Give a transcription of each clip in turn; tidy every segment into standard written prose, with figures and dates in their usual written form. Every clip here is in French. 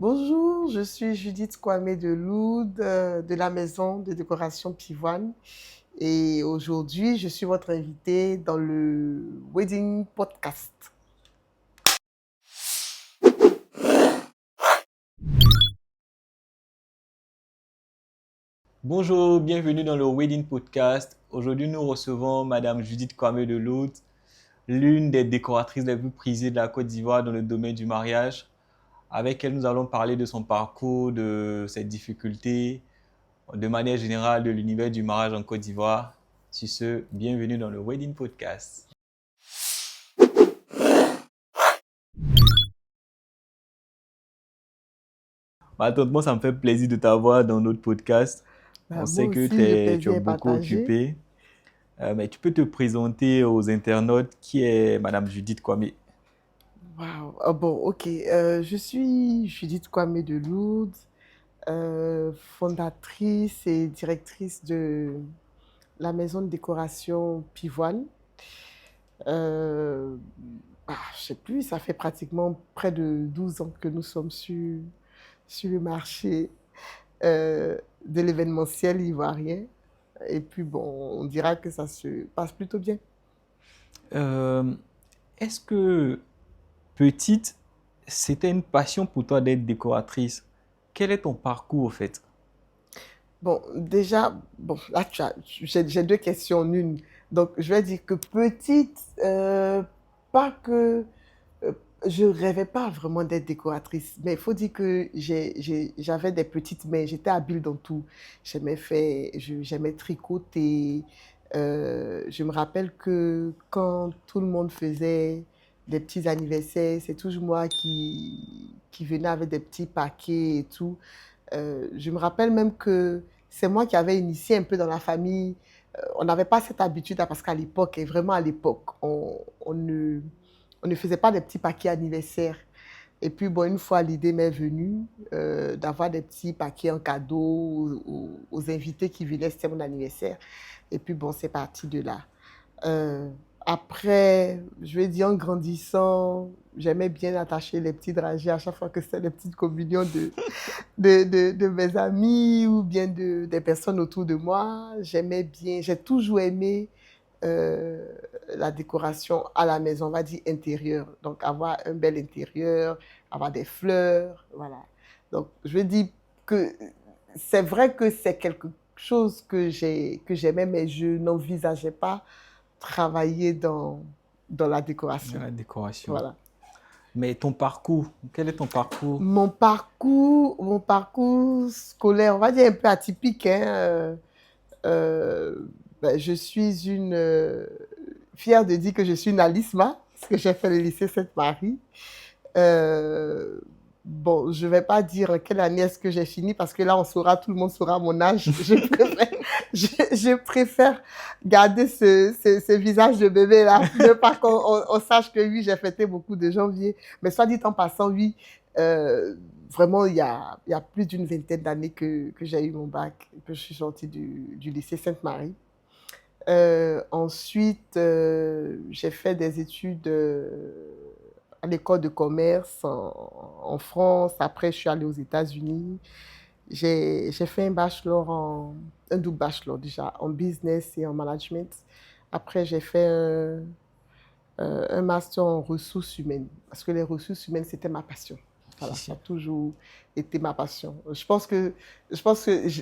Bonjour, je suis Judith Kwame de Loud, de la maison de décoration Pivoine. Et aujourd'hui, je suis votre invitée dans le Wedding Podcast. Bonjour, bienvenue dans le Wedding Podcast. Aujourd'hui, nous recevons Madame Judith Kwame de Lout, l'une des décoratrices les plus prisées de la Côte d'Ivoire dans le domaine du mariage. Avec elle, nous allons parler de son parcours, de ses difficultés, de manière générale de l'univers du mariage en Côte d'Ivoire. Sur ce, bienvenue dans le Wedding Podcast. Moi, ça me fait plaisir de t'avoir dans notre podcast. On Moi sait que aussi, le tu es plaisir est beaucoup partagé. occupé. Mais tu peux te présenter aux internautes qui est Madame Judith Kwame. Wow. Bon, ok. Je suis Judith Kwame de Loud, fondatrice et directrice de la maison de décoration Pivoine. Euh, je sais plus, ça fait pratiquement près de 12 ans que nous sommes sur le marché de l'événementiel ivoirien. Et puis bon, on dira que ça se passe plutôt bien. Euh, Est-ce que petite, c'était une passion pour toi d'être décoratrice? Quel est ton parcours au fait? Bon, déjà, bon, là, j'ai deux questions en une. Donc, je vais dire que petite, pas que euh, je rêvais pas vraiment d'être décoratrice, mais il faut dire que j'avais des petites mains, j'étais habile dans tout. J'aimais tricoter. Je me rappelle que quand tout le monde faisait des petits anniversaires, c'est toujours moi qui venais avec des petits paquets et tout. Je me rappelle même que c'est moi qui avais initié un peu dans la famille. On n'avait pas cette habitude, parce qu'à l'époque, et vraiment à l'époque, on ne faisait pas des petits paquets anniversaires. Et puis, bon, une fois, l'idée m'est venue d'avoir des petits paquets en cadeau aux invités qui venaient, c'était mon anniversaire. Et puis, bon, c'est parti de là. Euh, Après, je vais dire, en grandissant, j'aimais bien attacher les petits dragées à chaque fois que c'était les petites communions de mes amis ou bien des personnes autour de moi. J'aimais bien, j'ai toujours aimé euh, la décoration à la maison, on va dire intérieure. Donc, avoir un bel intérieur, avoir des fleurs, voilà. Donc, je veux dire que c'est vrai que c'est quelque chose que j'aimais, mais je n'envisageais pas travailler dans la décoration. La décoration. Voilà. Mais ton parcours, quel est ton parcours? Mon parcours scolaire, on va dire un peu atypique, hein. Je suis fière de dire que je suis une Alisma, parce que j'ai fait le lycée Sainte-Marie. Euh, bon, je ne vais pas dire quelle année est-ce que j'ai fini, parce que là, tout le monde saura mon âge. Je préfère garder ce visage de bébé-là, de pas qu'on sache que oui, j'ai fêté beaucoup de janvier. Mais soit dit en passant, oui, euh, vraiment, il y a plus d'une vingtaine d'années que j'ai eu mon bac, que je suis sortie du lycée Sainte-Marie. Ensuite, j'ai fait des études à l'école de commerce en France. Après, je suis allée aux États-Unis. J'ai fait un double bachelor déjà, en business et en management. Après, j'ai fait un master en ressources humaines, parce que les ressources humaines, c'était ma passion. Voilà, ça a toujours été ma passion. Je pense que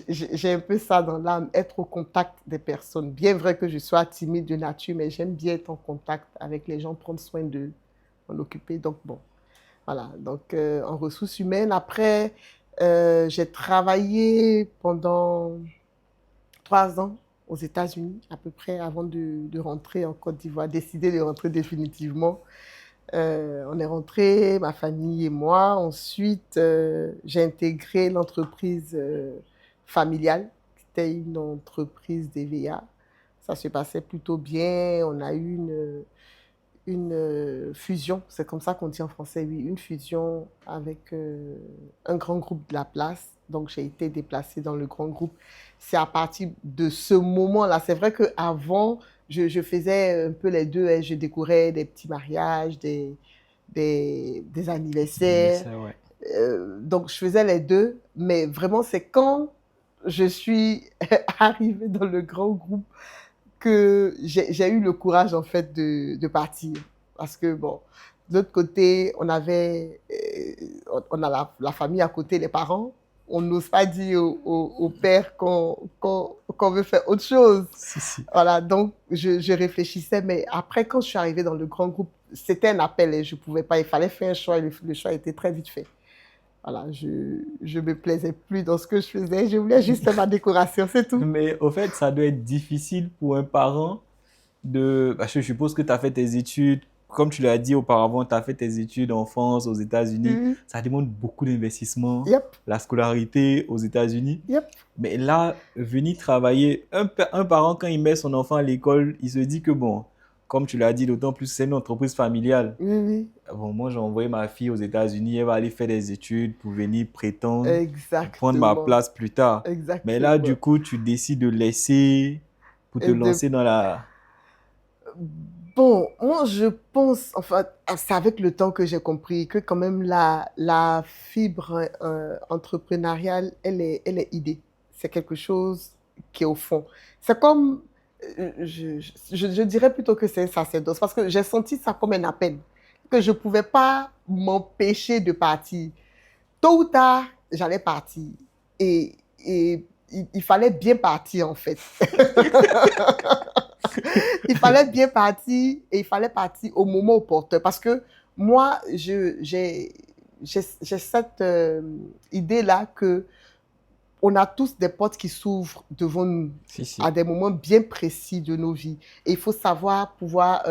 j'ai un peu ça dans l'âme, être au contact des personnes. Bien vrai que je sois timide de nature, mais j'aime bien être en contact avec les gens, prendre soin d'eux, m'en occuper. Donc, bon, voilà. Donc, en ressources humaines. Après, j'ai travaillé pendant 3 ans aux États-Unis, à peu près, avant de rentrer en Côte d'Ivoire, décider de rentrer définitivement. On est rentré, ma famille et moi. Ensuite, j'ai intégré l'entreprise familiale. C'était une entreprise d'EVA. Ça se passait plutôt bien. On a eu une fusion, c'est comme ça qu'on dit en français, oui, une fusion avec un grand groupe de la place. Donc, j'ai été déplacée dans le grand groupe. C'est à partir de ce moment-là. C'est vrai qu'avant, je faisais un peu les deux, hein. Je décorais des petits mariages, des anniversaires. Anniversaire, ouais. Donc, je faisais les deux, mais vraiment, c'est quand je suis arrivée dans le grand groupe que j'ai eu le courage, en fait, de partir. Parce que, bon, de l'autre côté, on a la famille à côté, les parents. On n'ose pas dire au père qu'on veut faire autre chose. Si, si. Voilà, donc je réfléchissais, mais après, quand je suis arrivée dans le grand groupe, c'était un appel et je ne pouvais pas, il fallait faire un choix et le choix était très vite fait. Voilà, je me plaisais plus dans ce que je faisais, je voulais juste faire ma décoration, c'est tout. Mais au fait, ça doit être difficile pour un parent de... Parce que je suppose que tu as fait tes études, comme tu l'as dit auparavant, tu as fait tes études en France, aux États-Unis. Mhm. Ça demande beaucoup d'investissement, Yep, la scolarité aux États-Unis. yep. Mais là, venir travailler, un parent, quand il met son enfant à l'école, il se dit que bon, comme tu l'as dit, d'autant plus c'est une entreprise familiale. Oui, oui, Bon, moi, j'ai envoyé ma fille aux États-Unis, elle va aller faire des études pour venir prétendre, pour prendre ma exactement, place plus tard. Mais là, du exactement. coup, tu décides de laisser pour te Et de lancer dans la... Bon, moi je pense, enfin, c'est avec le temps que j'ai compris que quand même la fibre entrepreneuriale, elle est idée. C'est quelque chose qui est au fond. C'est comme, je dirais plutôt que c'est un sacerdoce, parce que j'ai senti ça comme un appel, que je ne pouvais pas m'empêcher de partir. Tôt ou tard, j'allais partir. Et il fallait bien partir, en fait. Il fallait bien partir et il fallait partir au moment opportun. Parce que moi, j'ai cette idée-là que on a tous des portes qui s'ouvrent devant nous Si, si. à des moments bien précis de nos vies. Et il faut savoir pouvoir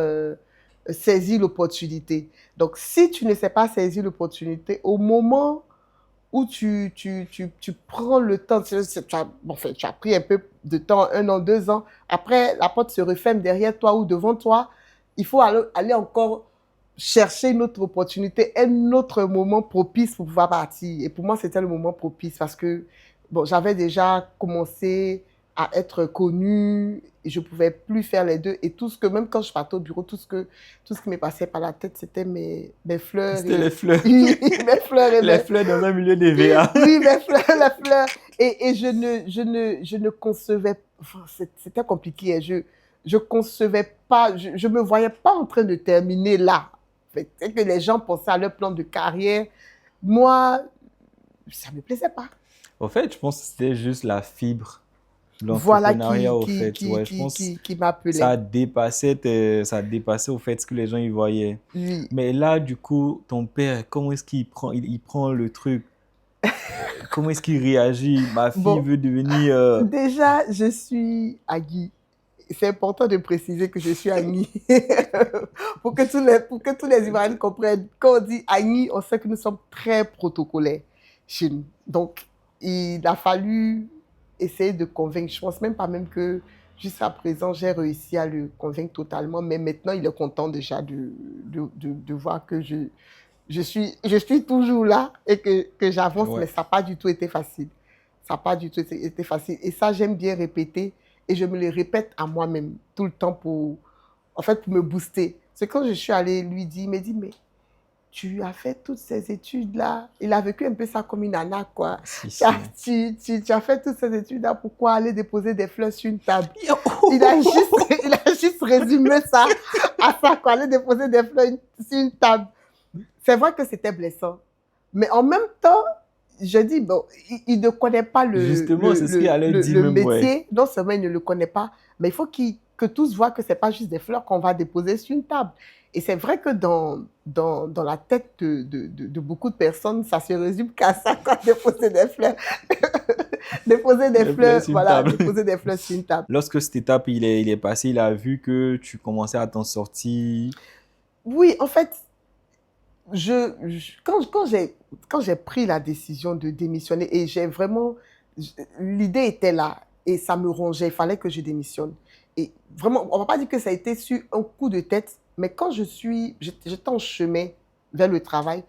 saisir l'opportunité. Donc, si tu ne sais pas saisir l'opportunité, au moment où tu prends le temps, tu as pris un peu de temps, 1 an, 2 ans, après la porte se referme derrière toi ou devant toi, il faut aller encore chercher une autre opportunité, un autre moment propice pour pouvoir partir. Et pour moi, c'était le moment propice parce que bon, j'avais déjà commencé à être connue et je ne pouvais plus faire les deux. Et tout ce que, même quand je partais au bureau, tout ce qui me passait par la tête, c'était mes fleurs C'était les et fleurs. mes fleurs et Les fleurs dans un milieu d'EVA. oui, les fleurs. Et je ne concevais, enfin, c'était compliqué. Je concevais pas, je me voyais pas en train de terminer là. En fait, c'est que les gens pensaient à leur plan de carrière. Moi, ça me plaisait pas. Au fait, je pense que c'était juste la fibre de Voilà l'entrepreneuriat, au fait. Ouais, je pense qui que ça m'appelait. dépassait, ça dépassait au fait ce que les gens y voyaient. Oui. Mais là, du coup, ton père, comment est-ce qu'il prend, il prend le truc? Comment est-ce qu'il réagit? Ma fille Bon, veut devenir... déjà, je suis Agui. C'est important de préciser que je suis Agui. Pour que tous les Ivoiriens comprennent. Quand on dit Agui, on sait que nous sommes très protocolaires chez nous. Donc, il a fallu essayer de convaincre. Je pense même pas même que jusqu'à présent, j'ai réussi à le convaincre totalement. Mais maintenant, il est content déjà de voir que je suis toujours là et que j'avance, mais Ouais. ça n'a pas du tout été facile. Ça n'a pas du tout été facile. Et ça, j'aime bien répéter et je me le répète à moi-même tout le temps en fait, pour me booster. C'est quand je suis allée lui dire, il m'a dit, mais tu as fait toutes ces études-là. Il a vécu un peu ça comme une arnaque, quoi. Si, Tu as, si. tu as fait toutes ces études-là, pourquoi aller déposer des fleurs sur une table? Il a juste résumé ça à ça, quoi. Aller déposer des fleurs sur une table. C'est vrai que c'était blessant. Mais en même temps, je dis, bon, il ne connaît pas Justement, c'est ce qu'il allait dire le même, ouais. métier. Non seulement il ne le connaît pas, mais il faut que tous voient que ce n'est pas juste des fleurs qu'on va déposer sur une table. Et c'est vrai que dans la tête de beaucoup de personnes, ça se résume qu'à ça, quoi, déposer des fleurs. Déposer des Les fleurs fleurs, sur une voilà, table. déposer des fleurs sur une table. Lorsque cette étape il est passé, il a vu que tu commençais à t'en sortir. Oui, en fait, quand j'ai pris la décision de démissionner et j'ai vraiment, l'idée était là et ça me rongeait, il fallait que je démissionne. Et vraiment, on ne va pas dire que ça a été sur un coup de tête, mais quand j'étais en chemin vers le travail,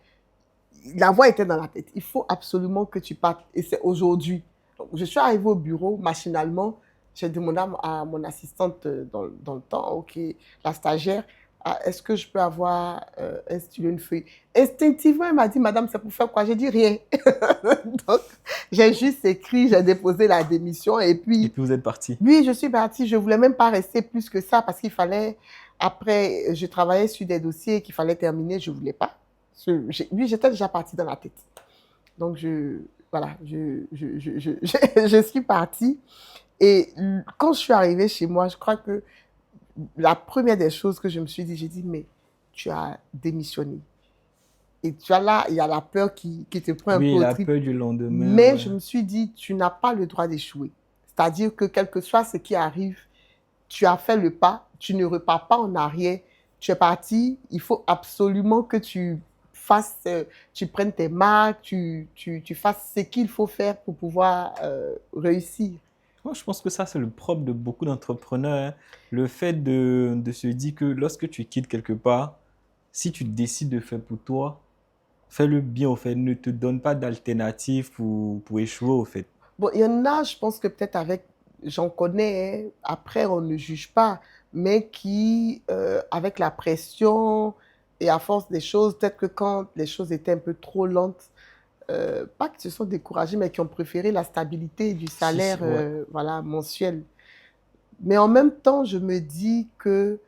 la voix était dans la tête. Il faut absolument que tu partes et c'est aujourd'hui. Donc, je suis arrivée au bureau machinalement. J'ai demandé à mon assistante dans le temps, ok, la stagiaire, ah, est-ce que je peux avoir un stylo, une feuille? Instinctivement, elle m'a dit, madame, c'est pour faire quoi? J'ai dit rien. Donc, j'ai juste écrit, j'ai déposé la démission et Et puis, puis vous êtes parti. oui, je suis partie. Je ne voulais même pas rester plus que ça parce qu'il fallait, après, je travaillais sur des dossiers qu'il fallait terminer, je ne voulais pas. Oui, j'étais déjà partie dans la tête. Donc, voilà, je suis partie. Et quand je suis arrivée chez moi, je crois que la première des choses que je me suis dit, j'ai dit, mais tu as démissionné. Et tu as là, il y a la peur qui te prend un peu Oui, au la trip. peur du lendemain, Mais ouais. je me suis dit, tu n'as pas le droit d'échouer. C'est-à-dire que quel que soit ce qui arrive, tu as fait le pas, tu ne repars pas en arrière, tu es parti, il faut absolument que tu fasses, tu prennes tes marques, tu fasses ce qu'il faut faire pour pouvoir réussir. Moi, je pense que ça, c'est le propre de beaucoup d'entrepreneurs, hein. Le fait de se dire que lorsque tu quittes quelque part, si tu décides de faire pour toi, fais-le bien, au fait. Ne te donne pas d'alternative pour échouer, au fait. Bon, il y en a, je pense que peut-être avec, j'en connais, hein, après on ne juge pas, mais qui, avec la pression et à force des choses, peut-être que quand les choses étaient un peu trop lentes, pas qu'ils se sont découragés, mais qui ont préféré la stabilité du Si, salaire si, ouais. voilà, mensuel. Mais en même temps, je me dis que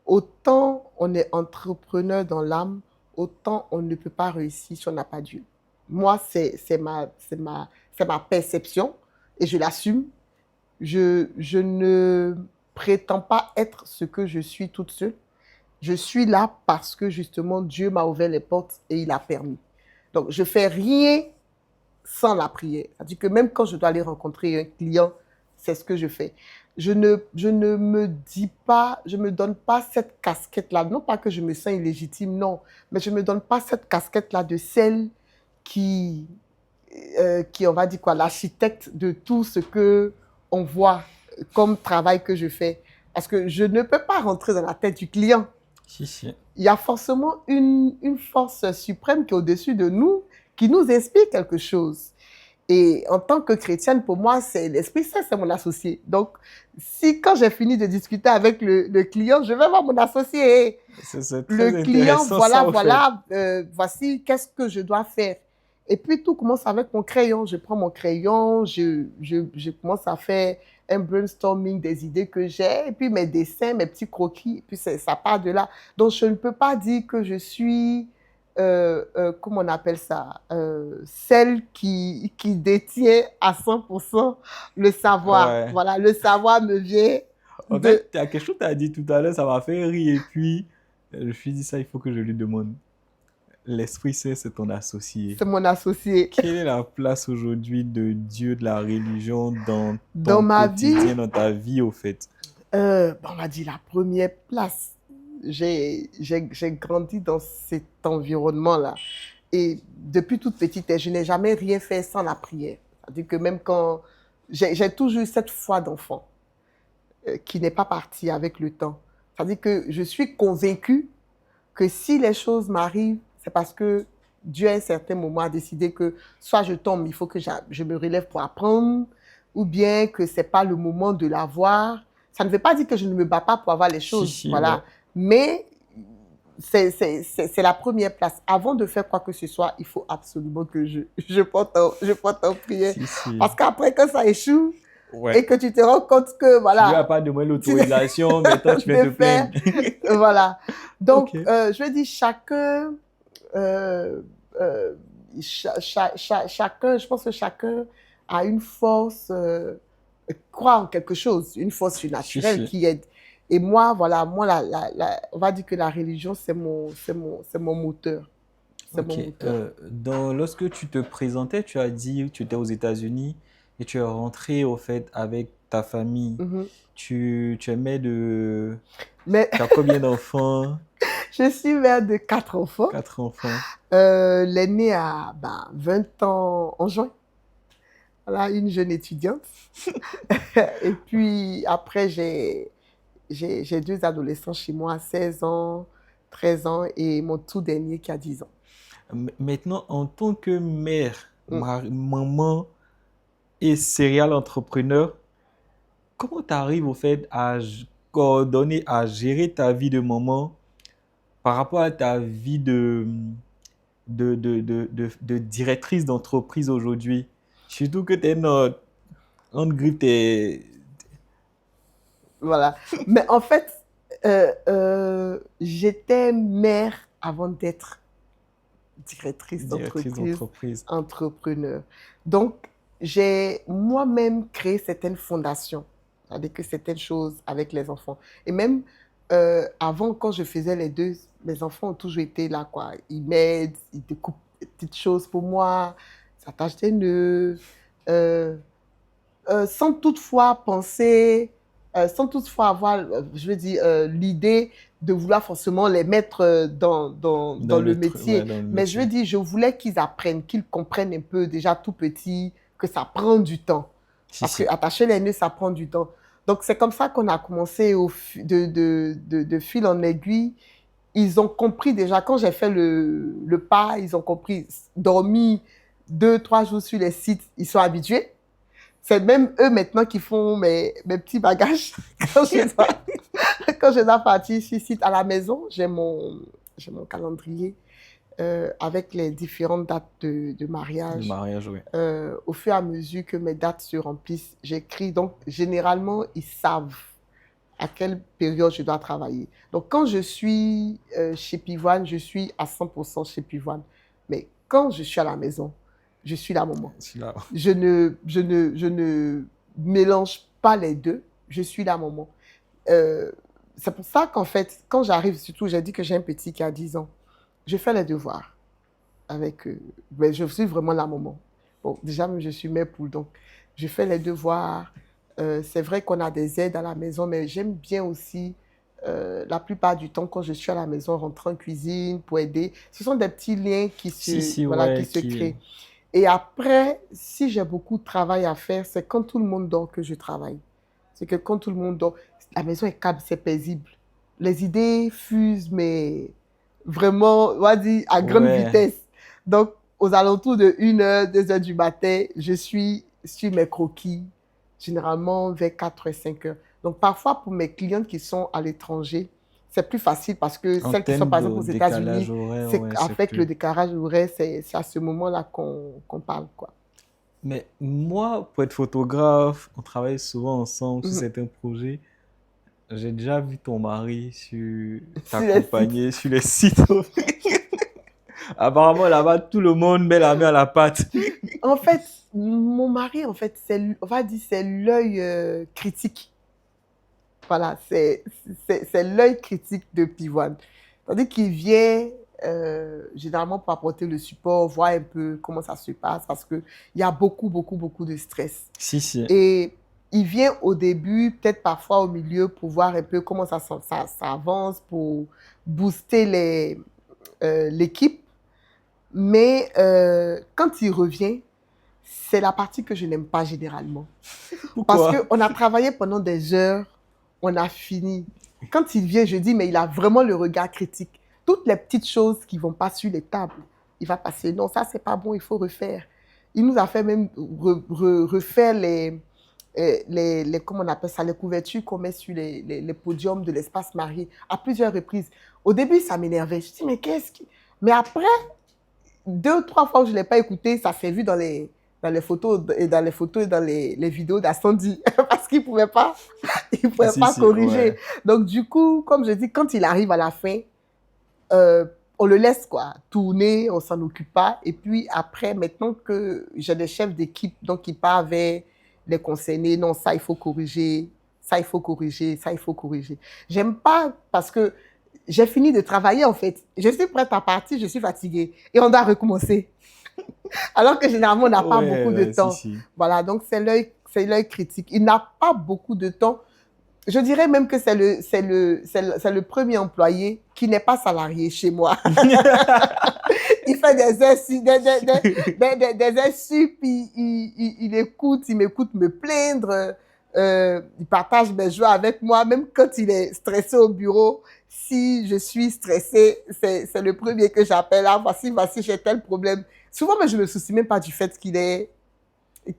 autant on est entrepreneur dans l'âme, autant on ne peut pas réussir si on n'a pas Dieu. Moi, c'est ma perception et je l'assume. Je ne prétends pas être ce que je suis toute seule. Je suis là parce que justement Dieu m'a ouvert les portes et il a permis. Donc, je fais rien sans la prière. C'est-à-dire que même quand je dois aller rencontrer un client, c'est ce que je fais. Je ne me dis pas, je ne me donne pas cette casquette-là. Non pas que je me sens illégitime, non, mais je ne me donne pas cette casquette-là de celle qui, on va dire quoi, l'architecte de tout ce que on voit comme travail que je fais. Parce que je ne peux pas rentrer dans la tête du client. Si, si. Il y a forcément une force suprême qui est au-dessus de nous, qui nous inspire quelque chose. Et en tant que chrétienne, pour moi, c'est l'Esprit Saint, c'est mon associé. Donc, si quand j'ai fini de discuter avec le client, je vais voir mon associé. C'est Le très client, intéressant, ça, au fait. voici qu'est-ce que je dois faire. Et puis, tout commence avec mon crayon. Je prends mon crayon, je commence à faire un brainstorming des idées que j'ai, et puis mes dessins, mes petits croquis, et puis ça part de là. Donc, je ne peux pas dire que je suis comment on appelle ça, celle qui détient à 100% le savoir. Ouais. Voilà, le savoir me vient En de... fait, il y a quelque chose que tu as dit tout à l'heure, ça m'a fait rire. Et puis, je me suis dit ça, il faut que je lui demande. L'Esprit Saint, c'est ton associé. C'est mon associé. Quelle est la place aujourd'hui de Dieu, de la religion dans Dans ton ma vie, quotidien, dans ta vie, au fait? on m'a dit la première place. J'ai grandi dans cet environnement-là. Et depuis toute petite, je n'ai jamais rien fait sans la prière. C'est-à-dire que même quand... J'ai toujours eu cette foi d'enfant qui n'est pas partie avec le temps. C'est-à-dire que je suis convaincue que si les choses m'arrivent, c'est parce que Dieu, à un certain moment, a décidé que soit je tombe, il faut que je me relève pour apprendre, ou bien que ce n'est pas le moment de l'avoir. Ça ne veut pas dire que je ne me bats pas pour avoir les Si, choses, si, ouais. voilà. Mais c'est la première place. Avant de faire quoi que ce soit, il faut absolument que je porte en prière. Si, si. Parce qu'après, quand ça échoue Ouais. et que tu te rends compte que, Tu lui as voilà, pas demandé l'autorisation, mais toi, tu viens te de plaindre. faire, voilà. Donc, Ok. je veux dire, chacun, euh, euh, chacun, je pense que chacun a une force, croit en quelque chose, une force Si, surnaturelle si. qui aide. Et moi, voilà, moi, on va dire que la religion, c'est mon moteur. C'est mon Ok. moteur. Lorsque tu te présentais, tu as dit que tu étais aux États-Unis et tu es rentré au fait avec ta famille. Mhm. Tu es mère de... Mais Tu as combien d'enfants? je suis mère de 4 enfants. 4 enfants. L'aîné a 20 ans en juin. Voilà, une jeune étudiante. Et puis après, j'ai 2 adolescents chez moi, 16 ans, 13 ans et mon tout dernier qui a 10 ans. Maintenant, en tant que mère, Mm. maman et serial entrepreneur, comment tu arrives au fait à coordonner à gérer ta vie de maman par rapport à ta vie de directrice d'entreprise aujourd'hui? Surtout que tu es notre, on grippe tes Voilà. Mais en fait, j'étais mère avant d'être directrice directrices d'entreprise, d'entreprise. entrepreneur. Donc, j'ai moi-même créé certaines fondations, c'est-à-dire que certaines choses avec les enfants. Et même avant, quand je faisais les deux, mes enfants ont toujours été là, quoi. Ils m'aident, ils découpent des petites choses pour moi, ils attachent des nœuds, euh, sans toutefois penser, sans toutefois avoir, je veux dire, l'idée de vouloir forcément les mettre dans le Ouais, métier. dans le Mais je veux métier. dire, je voulais qu'ils apprennent, qu'ils comprennent un peu déjà tout petit, que ça prend du temps. Si, Parce que si. attacher les nœuds, ça prend du temps. Donc, c'est comme ça qu'on a commencé de fil en aiguille. Ils ont compris déjà, quand j'ai fait le pas, ils ont compris. Dormi 2, 3 jours sur les sites, ils sont habitués. C'est même eux maintenant qui font mes petits bagages. Quand quand je dois partir sur site à la maison, j'ai mon calendrier avec les différentes dates de De mariage. mariage, oui. Au fur et à mesure que mes dates se remplissent, j'écris. Donc, généralement, ils savent à quelle période je dois travailler. Donc, quand je suis chez Pivoine, je suis à 100% chez Pivoine. Mais quand je suis à la maison, je suis la maman. Celui-là. Je ne mélange pas les deux. Je suis la maman. C'est pour ça qu'en fait, quand j'arrive, surtout, j'ai dit que j'ai un petit qui a 10 ans, je fais les devoirs avec eux. Mais je suis vraiment la maman. Bon, déjà, même je suis mère poule, donc je fais les devoirs. C'est vrai qu'on a des aides à la maison, mais j'aime bien aussi, la plupart du temps, quand je suis à la maison, rentrer en cuisine pour aider. Ce sont des petits liens Si, si, voilà, qui ouais, se qui... créent. Et après, si j'ai beaucoup de travail à faire, c'est quand tout le monde dort que je travaille. C'est que quand tout le monde dort, la maison est calme, c'est paisible. Les idées fusent, mais vraiment, on va dire, à grande Ouais. vitesse. Donc, aux alentours de 1 heure, 2 heures du matin, je suis sur mes croquis, généralement vers 4 h 5 heures. Donc, parfois, pour mes clientes qui sont à l'étranger, c'est plus facile parce que En celles qui sont, termes par exemple, de aux décalage États-Unis, horaire, c'est ouais, c'est avec le plus... décalage horaire, c'est à ce moment-là qu'on parle, quoi. Mais moi, pour être photographe, on travaille souvent ensemble sur Mhm. certains projets. J'ai déjà vu ton mari Sur les sites. t'accompagner sur les sites. Apparemment, là-bas, tout le monde met la main à la pâte. En fait, mon mari, en fait, on va dire, c'est l'œil critique. Voilà, c'est l'œil critique de Pivoine. Tandis qu'il vient généralement pour apporter le support, voir un peu comment ça se passe, parce qu'il y a beaucoup, beaucoup, beaucoup de stress. Si, si. Et il vient au début, peut-être parfois au milieu, pour voir un peu comment ça avance, pour booster l'équipe. Mais quand il revient, c'est la partie que je n'aime pas généralement. Parce Pourquoi? qu'on a travaillé pendant des heures, on a fini. Quand il vient, je dis, mais il a vraiment le regard critique. Toutes les petites choses qui ne vont pas sur les tables, il va passer, non, ça, c'est pas bon, il faut refaire. Il nous a fait même refaire comment on appelle ça, les couvertures qu'on met sur les podiums de l'espace marié à plusieurs reprises. Au début, ça m'énervait. Je dis, mais qu'est-ce qui... Mais après, 2 ou 3 fois où je ne l'ai pas écouté, ça s'est vu dans les photos et dans les vidéos d'Ascendi parce qu'il ne pouvait pas, Si, si, corriger. ouais. Donc, du coup, comme je dis, quand il arrive à la fin, euh, on le laisse quoi, tourner, on ne s'en occupe pas. Et puis après, maintenant que j'ai des chefs d'équipe donc qui partent vers les concernés, non, ça, il faut corriger, ça, il faut corriger, ça, il faut corriger. J'aime pas parce que j'ai fini de travailler en fait. Je suis prête à partir, je suis fatiguée. Et on doit recommencer. Alors que généralement, on n'a pas Ouais, beaucoup de ouais, si, temps. si. Voilà, donc c'est l'œil critique. Il n'a pas beaucoup de temps. Je dirais même que c'est le premier employé qui n'est pas salarié chez moi. Il fait des heures, des heures sup, il m'écoute me plaindre, il partage mes joies avec moi, même quand il est stressé au bureau. Si je suis stressée, c'est le premier que j'appelle. Ah, voici, j'ai tel problème. Souvent, mais je ne me soucie même pas du fait qu'il est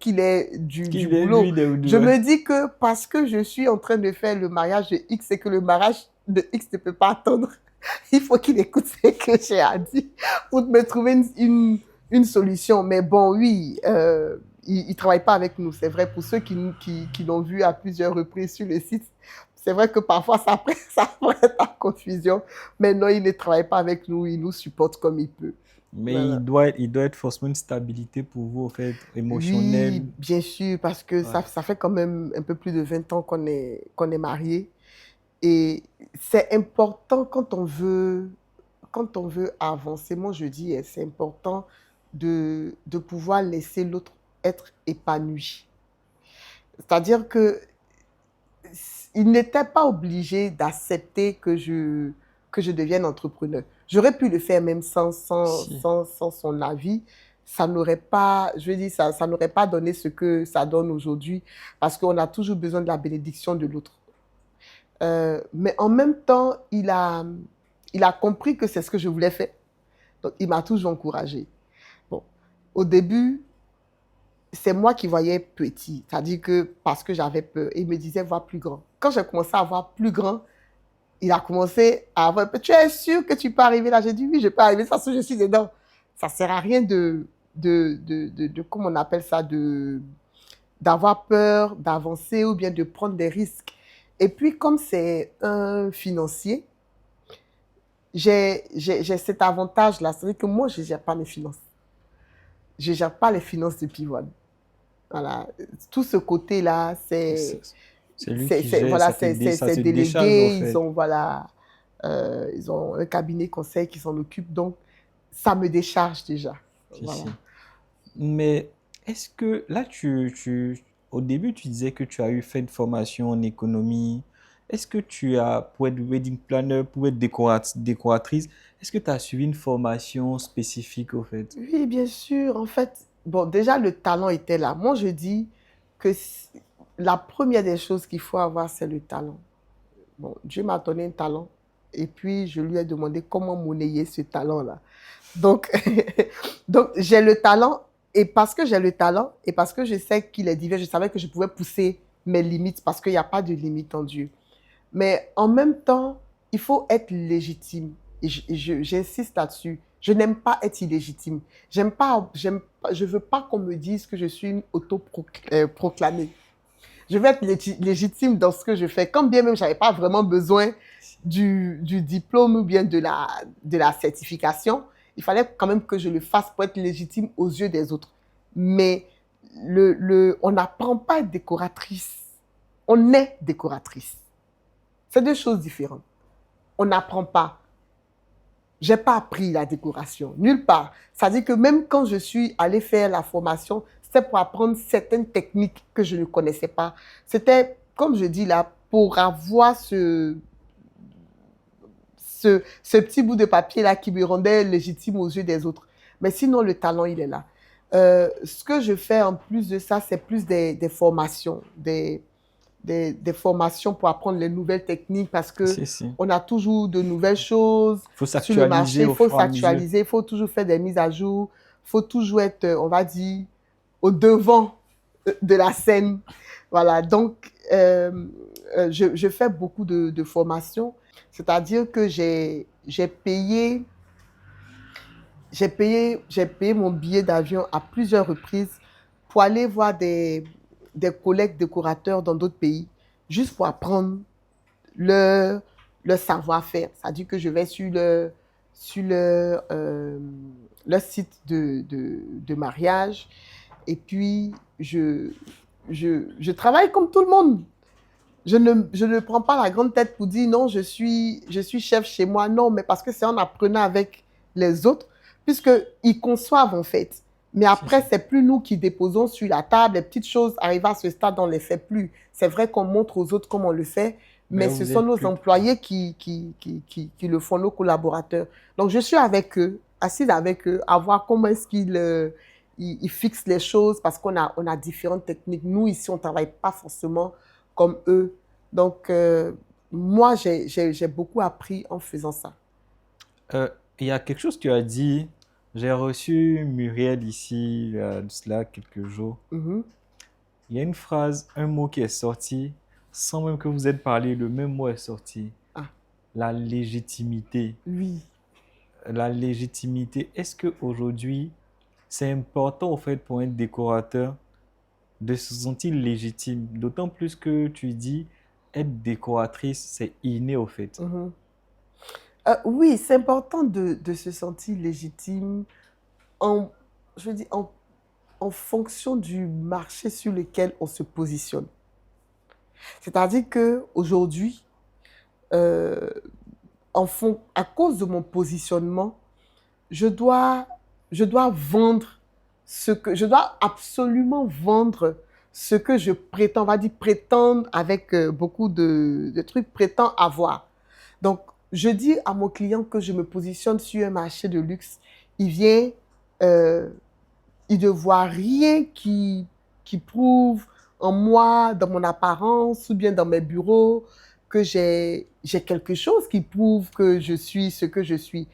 qu'il ait du Qu'il est lui, boulot. il est où, Je ouais. me dis que parce que je suis en train de faire le mariage de X et que le mariage de X ne peut pas attendre, il faut qu'il écoute ce que j'ai à dire pour me trouver une solution. Mais bon, oui, il ne travaille pas avec nous. C'est vrai, pour ceux qui l'ont vu à plusieurs reprises sur le site, c'est vrai que parfois ça prête à confusion. Mais non, il ne travaille pas avec nous. Il nous supporte comme il peut. Mais Voilà. il doit être forcément une stabilité pour vous, en fait, émotionnelle. Oui, bien sûr, parce que Ouais. ça fait quand même un peu plus de 20 ans qu'on est mariés. Et c'est important quand on veut avancer, moi je dis, c'est important de pouvoir laisser l'autre être épanoui. C'est-à-dire que il n'était pas obligé d'accepter que je devienne entrepreneur. J'aurais pu le faire même Si. sans son avis. Ça n'aurait pas, je veux dire, ça n'aurait pas donné ce que ça donne aujourd'hui parce qu'on a toujours besoin de la bénédiction de l'autre. Mais en même temps, il a compris que c'est ce que je voulais faire. Donc, il m'a toujours encouragée. Bon, au début, c'est moi qui voyais petit. C'est-à-dire que parce que j'avais peur, il me disait, vois plus grand. Quand j'ai commencé à voir plus grand, il a commencé à avoir peur. Tu es sûr que tu peux arriver là? J'ai dit, oui, je peux arriver. De toute façon, je suis dedans. Ça ne sert à rien comment on appelle ça, d'avoir peur, d'avancer ou bien de prendre des risques. Et puis, comme c'est un financier, j'ai cet avantage-là. C'est-à-dire que moi, je ne gère pas mes finances. Je ne gère pas les finances de Pivoine. Voilà. Tout ce côté-là, C'est lui qui gère, voilà, ça c'est se décharge, en délégué. fait. Ils ont un cabinet conseil qui s'en occupe. Donc, ça me décharge déjà. Si, Voilà. si. Mais est-ce que là, au début, tu disais que tu as eu fait une formation en économie. Est-ce que tu as, pour être wedding planner, pour être décoratrice, est-ce que tu as suivi une formation spécifique, au fait? Oui, bien sûr. En fait, bon, déjà, le talent était là. Moi, je dis que la première des choses qu'il faut avoir, c'est le talent. Bon, Dieu m'a donné un talent et puis je lui ai demandé comment monnayer ce talent-là. Donc, donc j'ai le talent et parce que j'ai le talent et parce que je sais qu'il est divin, je savais que je pouvais pousser mes limites parce qu'il n'y a pas de limite en Dieu. Mais en même temps, il faut être légitime. Et j'insiste là-dessus. Je n'aime pas être illégitime. Je veux pas qu'on me dise que je suis une autoproclamée. Je veux être légitime dans ce que je fais. Quand bien même je n'avais pas vraiment besoin du diplôme ou bien de la certification, il fallait quand même que je le fasse pour être légitime aux yeux des autres. Mais on n'apprend pas à être décoratrice. On est décoratrice. C'est deux choses différentes. On n'apprend pas. Je n'ai pas appris la décoration, nulle part. Ça veut dire que même quand je suis allée faire la formation, c'était pour apprendre certaines techniques que je ne connaissais pas. C'était, comme je dis là, pour avoir ce petit bout de papier-là qui me rendait légitime aux yeux des autres. Mais sinon, le talent, il est là. Ce que je fais en plus de ça, c'est plus des formations, des formations pour apprendre les nouvelles techniques parce que Si, si. on a toujours de nouvelles choses Il faut sur le marché. s'actualiser Il au faut fur et à mesure. s'actualiser, il faut toujours faire des mises à jour, il faut toujours être, on va dire, au devant de la scène. Voilà, donc je fais beaucoup de formations, c'est-à-dire que j'ai payé mon billet d'avion à plusieurs reprises pour aller voir des collègues décorateurs dans d'autres pays, juste pour apprendre leur, leur savoir-faire. C'est-à-dire que je vais sur le site de mariage et puis je travaille comme tout le monde. Je ne prends pas la grande tête pour dire non, je suis chef chez moi. Non, mais parce que c'est en apprenant avec les autres, puisqu'ils conçoivent en fait. Mais après, c'est plus nous qui déposons sur la table. Les petites choses arrivent à ce stade, on ne les fait plus. C'est vrai qu'on montre aux autres comment on le fait, mais Mais ce vous sont êtes nos plus. employés qui le font, nos collaborateurs. Donc, je suis avec eux, assise avec eux, à voir comment est-ce ils fixent les choses, parce qu'on a différentes techniques. Nous, ici, on ne travaille pas forcément comme eux. Donc, moi, j'ai beaucoup appris en faisant ça. Il y a quelque chose que tu as dit J'ai reçu Muriel ici, il y a de cela quelques jours. Mhm. Il y a une phrase, un mot qui est sorti, sans même que vous ayez parlé, le même mot est sorti. Ah, La légitimité. oui. La légitimité, est-ce qu'aujourd'hui, c'est important au fait pour un décorateur de se sentir légitime? D'autant plus que tu dis, être décoratrice, c'est inné au fait. Mhm. Oui, c'est important de se sentir légitime en, je veux dire, en fonction du marché sur lequel on se positionne. C'est-à-dire qu'aujourd'hui, euh, à cause de mon positionnement, je dois, je dois vendre je dois absolument vendre ce que je prétends, on va dire prétendre avec beaucoup de trucs, prétend avoir. Donc, je dis à mon client que je me positionne sur un marché de luxe. Il vient, euh, il ne voit rien qui prouve en moi, dans mon apparence ou bien dans mes bureaux, que j'ai quelque chose qui prouve que je suis ce que je suis.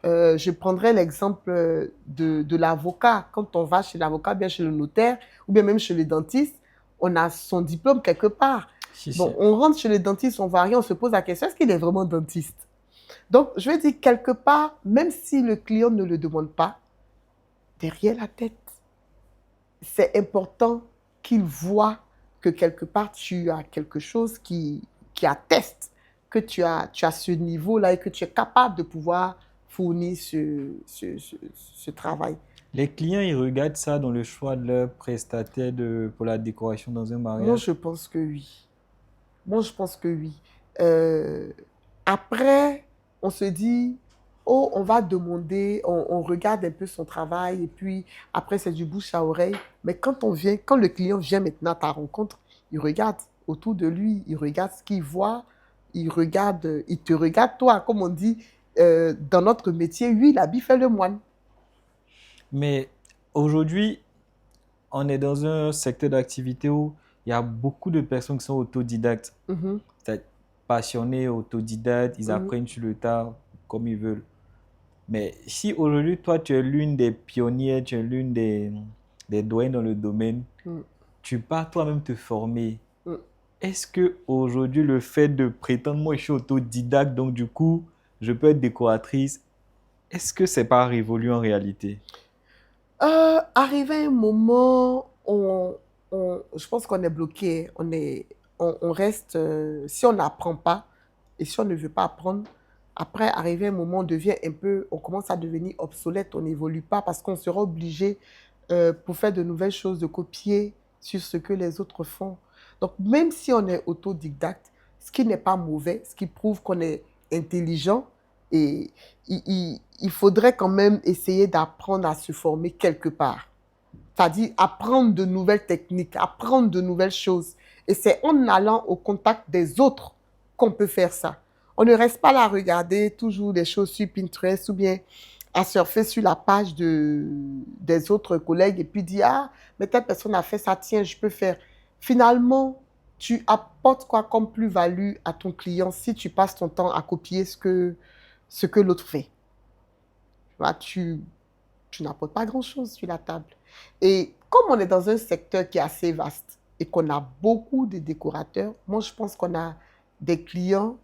Je prendrai l'exemple de l'avocat. Quand on va chez l'avocat, bien chez le notaire, ou bien même chez le dentiste, on a son diplôme quelque part. Si, Bon, si. on rentre chez le dentiste, on voit rien, on se pose la question, est-ce qu'il est vraiment dentiste? Donc, je vais dire quelque part, même si le client ne le demande pas, derrière la tête, c'est important qu'il voit que quelque part, tu as quelque chose qui atteste que tu as ce niveau-là et que tu es capable de pouvoir fournir ce travail. Les clients, ils regardent ça dans le choix de leur prestataire pour la décoration dans un Moi, mariage. je pense que oui. Moi, je pense que oui. Euh, Après, on se dit, oh, on va demander, on regarde un peu son travail et puis après, c'est du bouche à oreille. Mais quand le client vient maintenant à ta rencontre, il regarde autour de lui, il regarde ce qu'il voit, il te regarde toi, comme on dit dans notre métier, oui, l'habit fait le moine. Mais aujourd'hui, on est dans un secteur d'activité où il y a beaucoup de personnes qui sont autodidactes. Mhm, C'est passionnés, autodidactes, ils mhm, apprennent sur le tas comme ils veulent. Mais si aujourd'hui, toi, tu es l'une des pionnières, tu es l'une des doyens dans le domaine, mhm, tu pars toi-même te former. mhm. Est-ce que aujourd'hui, le fait de prétendre, moi, je suis autodidacte, donc du coup, je peux être décoratrice, est-ce que c'est pas révolu en réalité? Arrivé un moment, je pense qu'on est bloqué, on reste, si on n'apprend pas et si on ne veut pas apprendre, après, arrivé un moment, on commence à devenir obsolète, on n'évolue pas parce qu'on sera obligé, pour faire de nouvelles choses, de copier sur ce que les autres font. Donc, même si on est autodidacte, ce qui n'est pas mauvais, ce qui prouve qu'on est intelligent, et il faudrait quand même essayer d'apprendre à se former quelque part. C'est-à-dire apprendre de nouvelles techniques, apprendre de nouvelles choses. Et c'est en allant au contact des autres qu'on peut faire ça. On ne reste pas là à regarder toujours des choses sur Pinterest ou bien à surfer sur la page des autres collègues et puis dire, ah, mais telle personne a fait ça, tiens, je peux faire. Finalement, tu apportes quoi comme plus-value à ton client si tu passes ton temps à copier ce que l'autre fait. Tu vois, tu n'apportes pas grand-chose sur la table. Et comme on est dans un secteur qui est assez vaste et qu'on a beaucoup de décorateurs, moi, je pense qu'on a des clients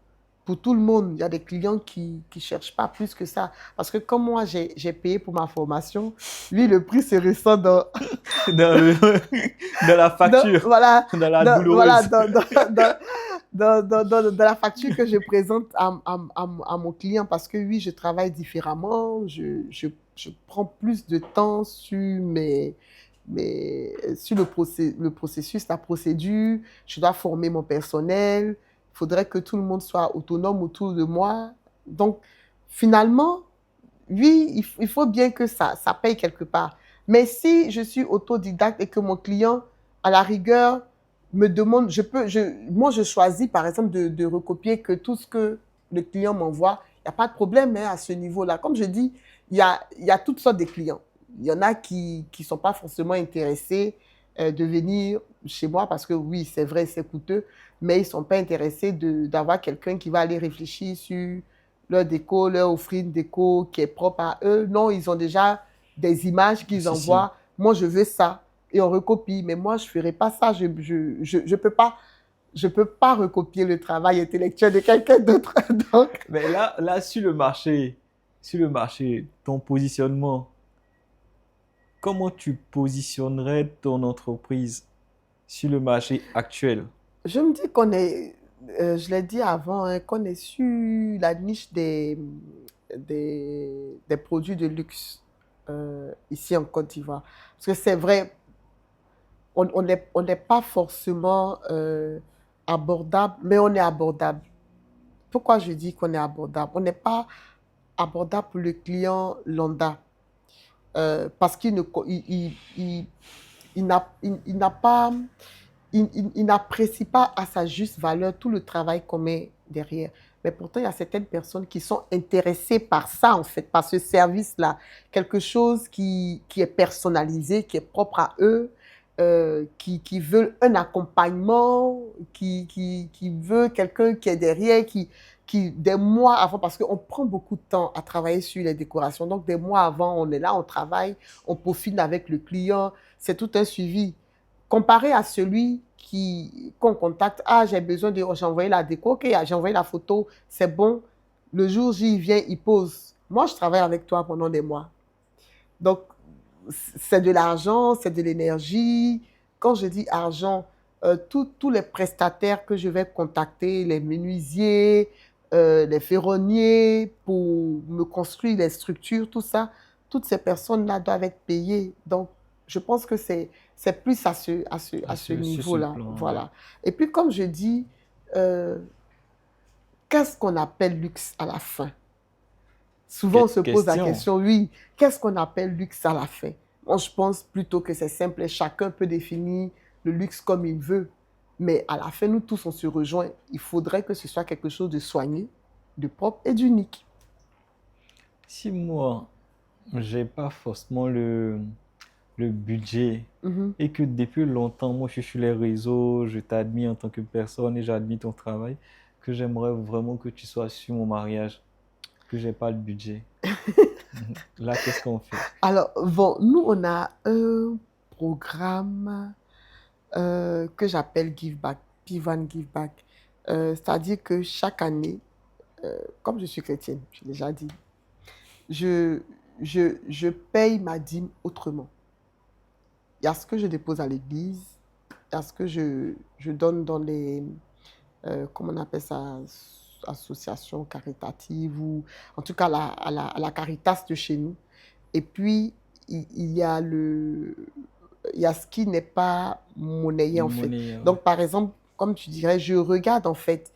pour tout le monde. Il y a des clients qui ne cherchent pas plus que ça. Parce que comme moi, j'ai payé pour ma formation, lui, le prix se ressent Dans le, dans la facture, voilà, dans la voilà, douloureuse. dans la facture que je présente à mon client parce que oui, je travaille différemment, je prends plus de temps sur sur le processus, la procédure, je dois former mon personnel, il faudrait que tout le monde soit autonome autour de moi. Donc, finalement, oui, il faut bien que ça paye quelque part. Mais si je suis autodidacte et que mon client, à la rigueur, me demande, moi, je choisis, par exemple, de recopier que tout ce que le client m'envoie, il n'y a pas de problème hein, à ce niveau-là. Comme je dis, il y a toutes sortes de clients. Il y en a qui ne sont pas forcément intéressés de venir chez moi parce que oui, c'est vrai, c'est coûteux, mais ils ne sont pas intéressés d'avoir quelqu'un qui va aller réfléchir sur leur déco, leur offrir une déco qui est propre à eux. Non, ils ont déjà des images qu'ils envoient. Moi, je veux ça. Et on recopie. Mais moi, je ne ferai pas ça. Je peux pas recopier le travail intellectuel de quelqu'un d'autre. Donc, Mais là, sur le marché, ton positionnement, comment tu positionnerais ton entreprise sur le marché actuel? je me dis qu'on est, je l'ai dit avant, hein, qu'on est sur la niche des produits de luxe ici en Côte d'Ivoire. Parce que c'est vrai, on n'est pas forcément abordable, mais on est abordable. Pourquoi je dis qu'on est abordable? On n'est pas abordable pour le client lambda. Parce qu'il ne, il n'a pas, il n'apprécie pas à sa juste valeur tout le travail qu'on met derrière. Mais pourtant, il y a certaines personnes qui sont intéressées par ça, en fait, par ce service-là. Quelque chose qui est personnalisé, qui est propre à eux, qui veulent un accompagnement, qui veut quelqu'un qui est derrière, des mois avant, parce qu'on prend beaucoup de temps à travailler sur les décorations. Donc, des mois avant, on est là, on travaille, on peaufine avec le client. C'est tout un suivi. Comparé à celui qu'on contacte, ah, j'ai besoin de, j'ai envoyé la déco, ok, j'ai envoyé la photo, c'est bon. Le jour J, il vient, il pose. Moi, je travaille avec toi pendant des mois. Donc, c'est de l'argent, c'est de l'énergie. Quand je dis argent, tous les prestataires que je vais contacter, les menuisiers, les ferronniers, pour me construire les structures, tout ça, toutes ces personnes-là doivent être payées. Donc, je pense que c'est plus à ce niveau-là. Plan, Voilà. ouais. Et puis, comme je dis, qu'est-ce qu'on appelle luxe à la fin? Souvent, on se pose la question, oui, qu'est-ce qu'on appelle luxe à la fin? Moi, je pense plutôt que c'est simple et chacun peut définir le luxe comme il veut. Mais à la fin, nous tous, on se rejoint. Il faudrait que ce soit quelque chose de soigné, de propre et d'unique. Si moi, j'ai pas forcément le budget et que depuis longtemps, moi, je suis sur les réseaux, je t'admire en tant que personne et j'admire ton travail, que j'aimerais vraiment que tu sois sur mon mariage, que j'ai pas le budget. Là, qu'est-ce qu'on fait? Alors, bon, nous, on a un programme que j'appelle Give Back, Pivan Give Back. C'est-à-dire que chaque année, comme je suis chrétienne, j'ai déjà dit, je paye ma dîme autrement. Il y a ce que je dépose à l'église, il y a ce que je donne dans les, comment on appelle ça, associations caritatives ou en tout cas à la Caritas de chez nous. Et puis, il y a il y a ce qui n'est pas monnayé en fait. Monnaie, ouais. Donc, par exemple, comme tu dirais, je regarde en fait,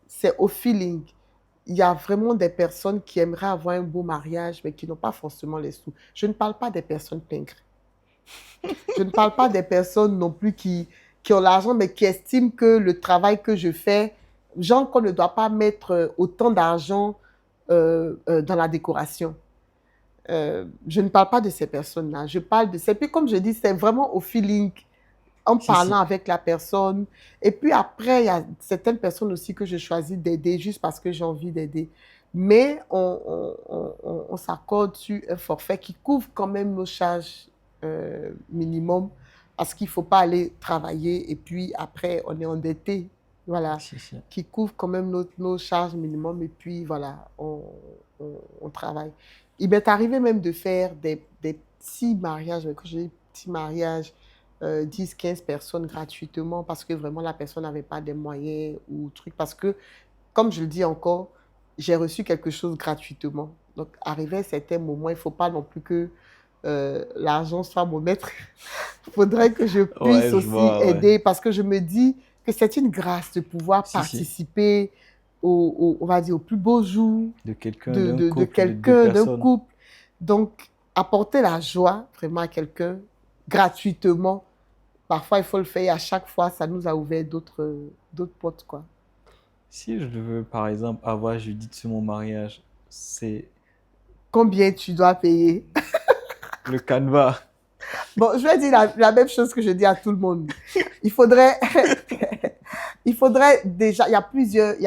c'est au feeling. Il y a vraiment des personnes qui aimeraient avoir un beau mariage, mais qui n'ont pas forcément les sous. Je ne parle pas des personnes pingres. Je ne parle pas des personnes non plus qui ont l'argent, mais qui estiment que le travail que je fais, genre qu'on ne doit pas mettre autant d'argent dans la décoration. Je ne parle pas de ces personnes-là. Je parle de ces... Puis comme je dis, c'est vraiment au feeling, en parlant avec la personne. Et puis après, il y a certaines personnes aussi que je choisis d'aider juste parce que j'ai envie d'aider. Mais on s'accorde sur un forfait qui couvre quand même nos charges minimum parce qu'il ne faut pas aller travailler et puis après, on est endetté. Voilà. Qui couvre quand même nos charges minimum et puis voilà, on travaille. Il m'est arrivé même de faire des petits mariages, quand je dis petits mariages, 10, 15 personnes gratuitement parce que vraiment la personne n'avait pas des moyens ou truc. Parce que, comme je le dis encore, j'ai reçu quelque chose gratuitement. Donc, arrivé à un certain moment, il ne faut pas non plus que l'argent soit mon maître. Il faudrait que je puisse aussi aider parce que je me dis que c'est une grâce de pouvoir participer on va dire, au plus beau jour de quelqu'un, d'un couple. Donc, apporter la joie vraiment à quelqu'un gratuitement, parfois il faut le faire et à chaque fois, ça nous a ouvert d'autres portes, quoi. Si je veux, par exemple, avoir Judith sur mon mariage, c'est... Combien tu dois payer? Le canevas. Bon, je vais dire la même chose que je dis à tout le monde. Il faudrait déjà, il y a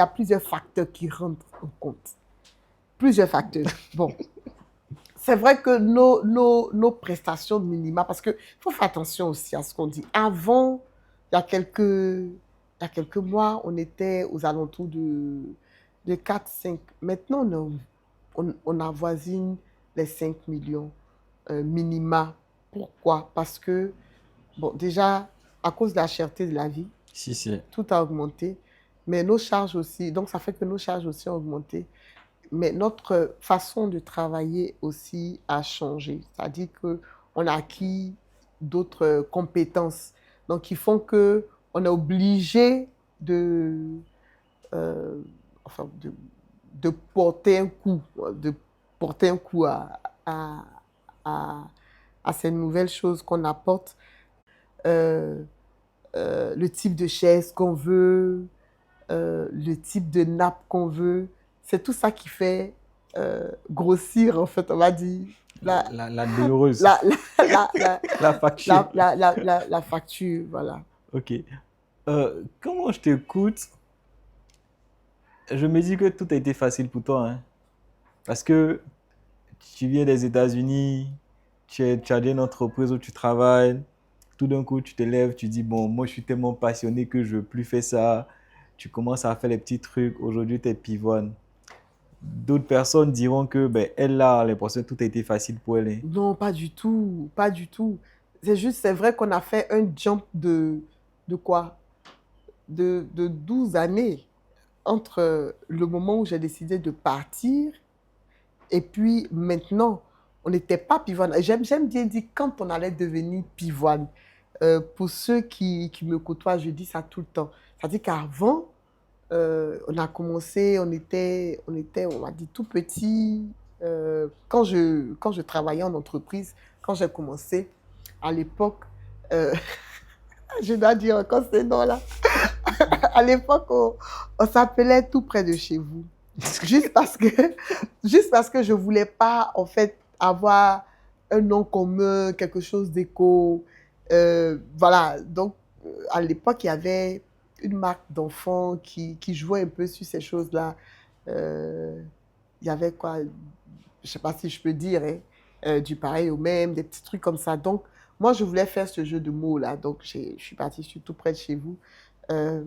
plusieurs facteurs qui rentrent en compte. Plusieurs facteurs. Bon, c'est vrai que nos prestations minima, parce qu'il faut faire attention aussi à ce qu'on dit. Avant, il y a quelques mois, on était aux alentours de 4-5. Maintenant, on avoisine les 5 millions minima. Pourquoi? Parce que, bon, déjà, à cause de la cherté de la vie, Si, si. tout a augmenté, mais nos charges aussi, donc ça fait que nos charges aussi ont augmenté. Mais notre façon de travailler aussi a changé. C'est-à-dire qu'on a acquis d'autres compétences. Donc, qui font qu'on est obligé euh, enfin, de porter un coup à, à, à ces nouvelles choses qu'on apporte. Euh, le type de chaise qu'on veut, le type de nappe qu'on veut. C'est tout ça qui fait grossir, en fait, on va dire, La douloureuse. la, la, la, La facture. la facture, voilà. Ok. Comment je t'écoute, je me dis que tout a été facile pour toi, hein. Parce que tu viens des États-Unis, tu as une entreprise où tu travailles, tout d'un coup tu te lèves, tu dis, bon, moi je suis tellement passionné que je ne veux plus faire ça. Tu commences à faire les petits trucs, aujourd'hui tu es pivoine. D'autres personnes diront que, ben, elle a l'impression que tout a été facile pour elle, hein. Non, pas du tout, pas du tout. C'est vrai qu'on a fait un jump de quoi? De 12 années entre le moment où j'ai décidé de partir et puis maintenant. On n'était pas pivoine. J'aime bien dire quand on allait devenir pivoine. Pour ceux qui me côtoient, je dis ça tout le temps. C'est-à-dire qu'avant, on a commencé, on m'a dit tout petit. Quand je travaillais en entreprise, quand j'ai commencé, à l'époque, euh, je dois dire encore ces noms-là, à l'époque, on s'appelait tout près de chez vous. Juste parce que, juste parce que je ne voulais pas, en fait, avoir un nom commun, quelque chose d'éco. Voilà. Donc, à l'époque, il y avait une marque d'enfants qui jouait un peu sur ces choses-là. Euh, il y avait quoi, je ne sais pas si je peux dire, hein, du pareil au même, des petits trucs comme ça. Donc, moi, je voulais faire ce jeu de mots-là. Donc, je suis partie sur tout près de chez vous. Euh,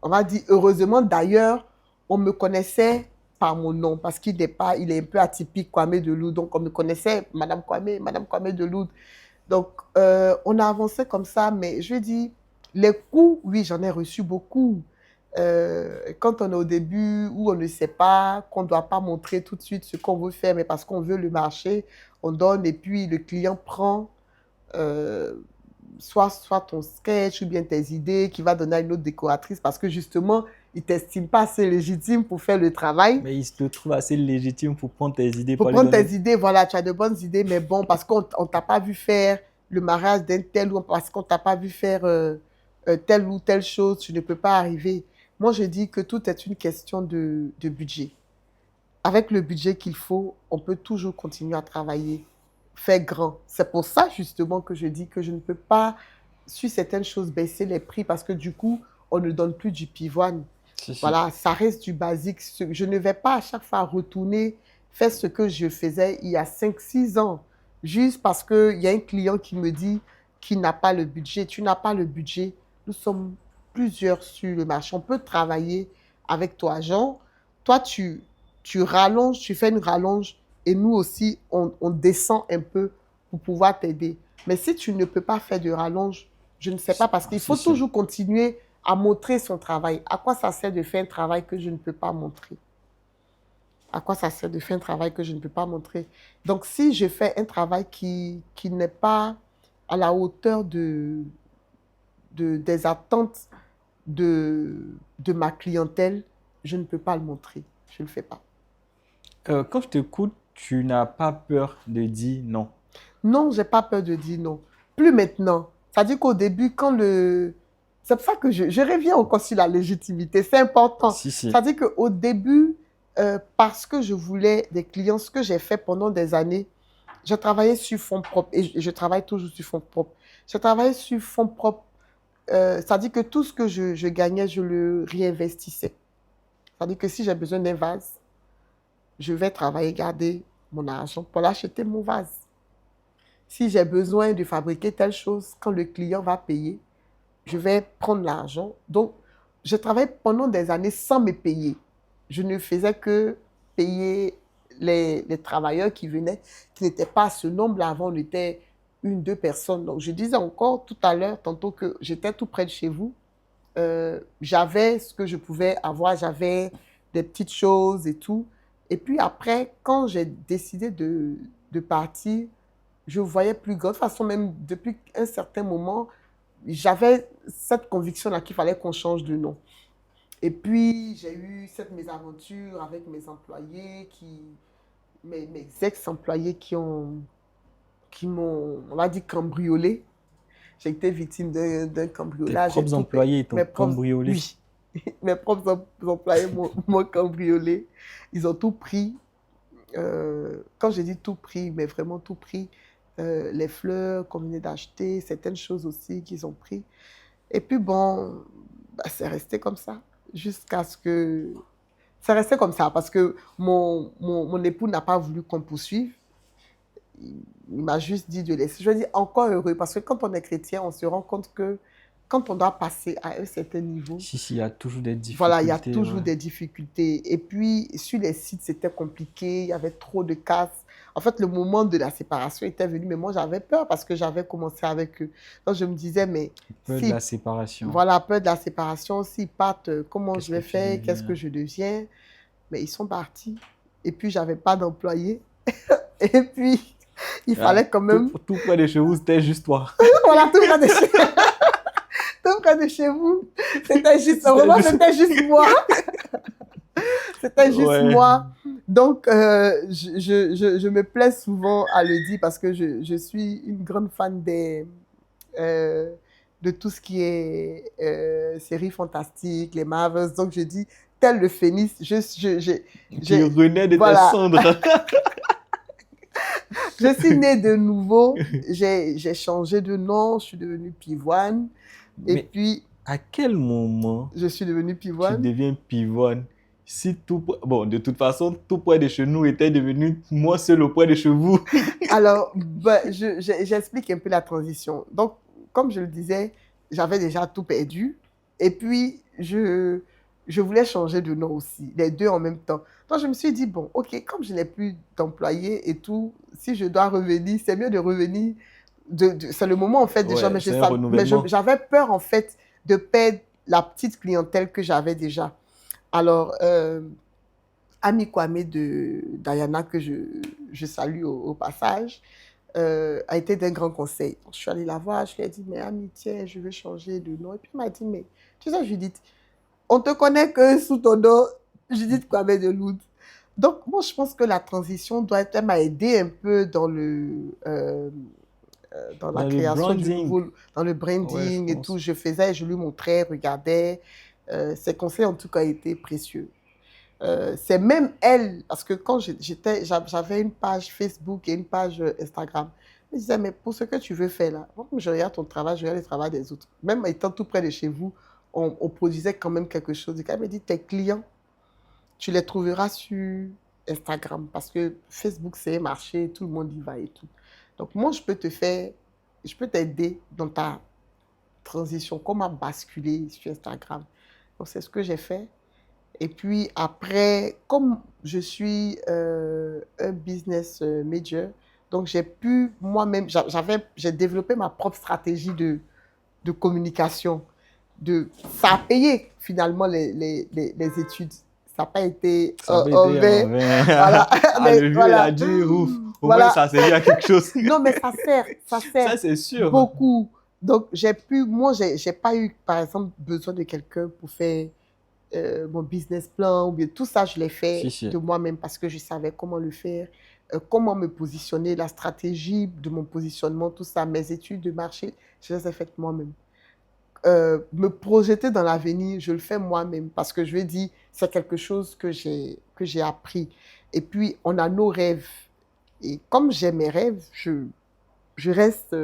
on va dire, heureusement d'ailleurs, on me connaissait par mon nom parce il est un peu atypique, Kwame Deloud. Donc, on me connaissait, Madame Kwame Deloud. Donc, on a avancé comme ça, mais je veux dire, les coups, oui, j'en ai reçu beaucoup. Quand on est au début, où on ne sait pas, qu'on ne doit pas montrer tout de suite ce qu'on veut faire, mais parce qu'on veut le marché, on donne et puis le client prend euh, soit ton sketch ou bien tes idées qu'il va donner à une autre décoratrice parce que justement, il ne t'estime pas assez légitime pour faire le travail. Mais il se trouve assez légitime pour prendre tes idées, Pour pour les prendre donner. tes idées, voilà, tu as de bonnes idées, mais bon, parce qu'on ne t'a pas vu faire le mariage d'un tel ou parce qu'on ne t'a pas vu faire telle ou telle chose, tu ne peux pas arriver. Moi, je dis que tout est une question de budget. Avec le budget qu'il faut, on peut toujours continuer à travailler, faire grand. C'est pour ça, justement, que je dis que je ne peux pas, sur certaines choses, baisser les prix parce que du coup, on ne donne plus du pivoine. Si, si. Voilà, ça reste du basique. Je ne vais pas à chaque fois retourner faire ce que je faisais il y a 5-6 ans, juste parce qu'il y a un client qui me dit qu'il n'a pas le budget. Tu n'as pas le budget. Nous sommes plusieurs sur le marché. On peut travailler avec toi, Jean. Toi, tu rallonges, tu fais une rallonge et nous aussi, on descend un peu pour pouvoir t'aider. Mais si tu ne peux pas faire de rallonge, je ne sais pas, parce qu'il faut Si, si. toujours continuer à montrer son travail. À quoi ça sert de faire un travail que je ne peux pas montrer? À quoi ça sert de faire un travail que je ne peux pas montrer? Donc, si je fais un travail qui n'est pas à la hauteur des attentes de ma clientèle, je ne peux pas le montrer. Je ne le fais pas. Quand je t'écoute, tu n'as pas peur de dire non. Non, j'ai pas peur de dire non. Plus maintenant. C'est-à-dire qu'au début, c'est pour ça que je reviens encore sur la légitimité. C'est important. Si, si. C'est-à-dire qu'au début, parce que je voulais des clients, ce que j'ai fait pendant des années, j'ai travaillé sur fonds propres et je travaille toujours sur fonds propres. J'ai travaillé sur fonds propres, c'est-à-dire que tout ce que je gagnais, je le réinvestissais. C'est-à-dire que si j'ai besoin d'un vase, je vais travailler, garder mon argent pour acheter mon vase. Si j'ai besoin de fabriquer telle chose, quand le client va payer, je vais prendre l'argent. Donc, je travaillais pendant des années sans me payer. Je ne faisais que payer les travailleurs qui venaient, qui n'étaient pas à ce nombre-là. Avant, on était une, deux personnes. Donc, je disais encore tout à l'heure, tantôt que j'étais tout près de chez vous. J'avais ce que je pouvais avoir, j'avais des petites choses et tout. Et puis après, quand j'ai décidé de partir, je voyais plus grand. De toute façon, même depuis un certain moment, j'avais cette conviction-là qu'il fallait qu'on change de nom. Et puis, j'ai eu cette mésaventure avec mes employés, mes ex-employés qui m'ont, on va dire, cambriolé. J'ai été victime d'un Tes cambriolage. propres employés t'ont Mes propres, cambriolé. oui, mes propres employés m'ont cambriolé. Ils ont tout pris. Quand j'ai dit tout pris, mais vraiment tout pris, les fleurs qu'on venait d'acheter, certaines choses aussi qu'ils ont pris. Et puis bon, bah, c'est resté comme ça, jusqu'à ce que... C'est resté comme ça, parce que mon époux n'a pas voulu qu'on poursuive. Il m'a juste dit de laisser. Je dis encore heureux, parce que quand on est chrétien, on se rend compte que quand on doit passer à un certain niveau, Si, il y a toujours des voilà, il y a difficultés. toujours Ouais. des difficultés. Et puis, sur les sites, c'était compliqué, il y avait trop de casse. En fait, le moment de la séparation était venu, mais moi, j'avais peur parce que j'avais commencé avec eux. Donc, je me disais, mais Peur de si, la séparation. voilà, peur de la séparation, s'ils partent, comment Qu'est-ce je que vais tu faire, qu'est-ce que deviens? je deviens? Mais ils sont partis. Et puis, j'avais pas d'employé. Et puis, il Ah, fallait quand même, tout près de chez vous, c'était juste toi. voilà, tout près de chez, tout près de chez vous. C'était juste, C'était vraiment, juste- c'était juste moi. C'était juste Ouais. moi. Donc, je me plais souvent à le dire parce que je suis une grande fan euh, de tout ce qui est séries fantastiques, les Marvels. Donc, je dis, tel le phénix, Tu renais de tes voilà, cendres. je suis née de nouveau. J'ai changé de nom, je suis devenue Pivoine. Et Mais puis, à quel moment je suis devenue tu Pivoine. deviens pivoine? Si bon, de toute façon, tout près de chez nous était devenu moi seul auprès de chez vous. Alors, ben, j'explique un peu la transition. Donc, comme je le disais, j'avais déjà tout perdu. Et puis, je voulais changer de nom aussi, les deux en même temps. Donc, je me suis dit, bon, OK, comme je n'ai plus d'employés et tout, si je dois revenir, c'est mieux de revenir. C'est le moment, en fait, déjà. Ouais, c'est un Mais renouvellement. j'avais peur, en fait, de perdre la petite clientèle que j'avais déjà. Alors, Ami Kwame de Diana, que je salue au passage, a été d'un grand conseil. Donc, je suis allée la voir, je lui ai dit, mais Ami, tiens, je veux changer de nom. Et puis, elle m'a dit, mais tu sais, Judith, on te connaît que sous ton nom, Judith Kwame de Lourdes. Donc, moi, je pense que la transition doit être, elle m'a aidé un peu dans la Dans le création du branding. nouveau, dans le Ouais, je branding et tout. pense. Je faisais, je lui montrais, regardais. Ses conseils, en tout cas, étaient précieux. C'est même elle, parce que quand j'avais une page Facebook et une page Instagram, elle disait, mais pour ce que tu veux faire là, moi, je regarde ton travail, je regarde le travail des autres. Même étant tout près de chez vous, on produisait quand même quelque chose. Et elle me dit, tes clients, tu les trouveras sur Instagram, parce que Facebook, c'est un marché, tout le monde y va et tout. Donc moi, je peux t'aider dans ta transition, comment basculer sur Instagram. Donc c'est ce que j'ai fait. Et puis après, comme je suis un business major, donc j'ai pu moi-même, j'ai développé ma propre stratégie de communication. Ça a payé finalement les études. Ça n'a pas été Ça avait en été vain. en vain. Voilà. Ah, Mais le vieux, il voilà. a dit, ouf, au moins Voilà. ça a servi à quelque chose. Non, mais ça Ça, sert c'est sûr. beaucoup. Donc, moi, j'ai pas eu, par exemple, besoin de quelqu'un pour faire mon business plan, ou bien tout ça, je l'ai fait Si. de moi-même parce que je savais comment le faire, comment me positionner, la stratégie de mon positionnement, tout ça, mes études de marché, je les ai faites moi-même. Me projeter dans l'avenir, je le fais moi-même parce que je lui ai dit, c'est quelque chose que j'ai appris. Et puis, on a nos rêves. Et comme j'ai mes rêves, je reste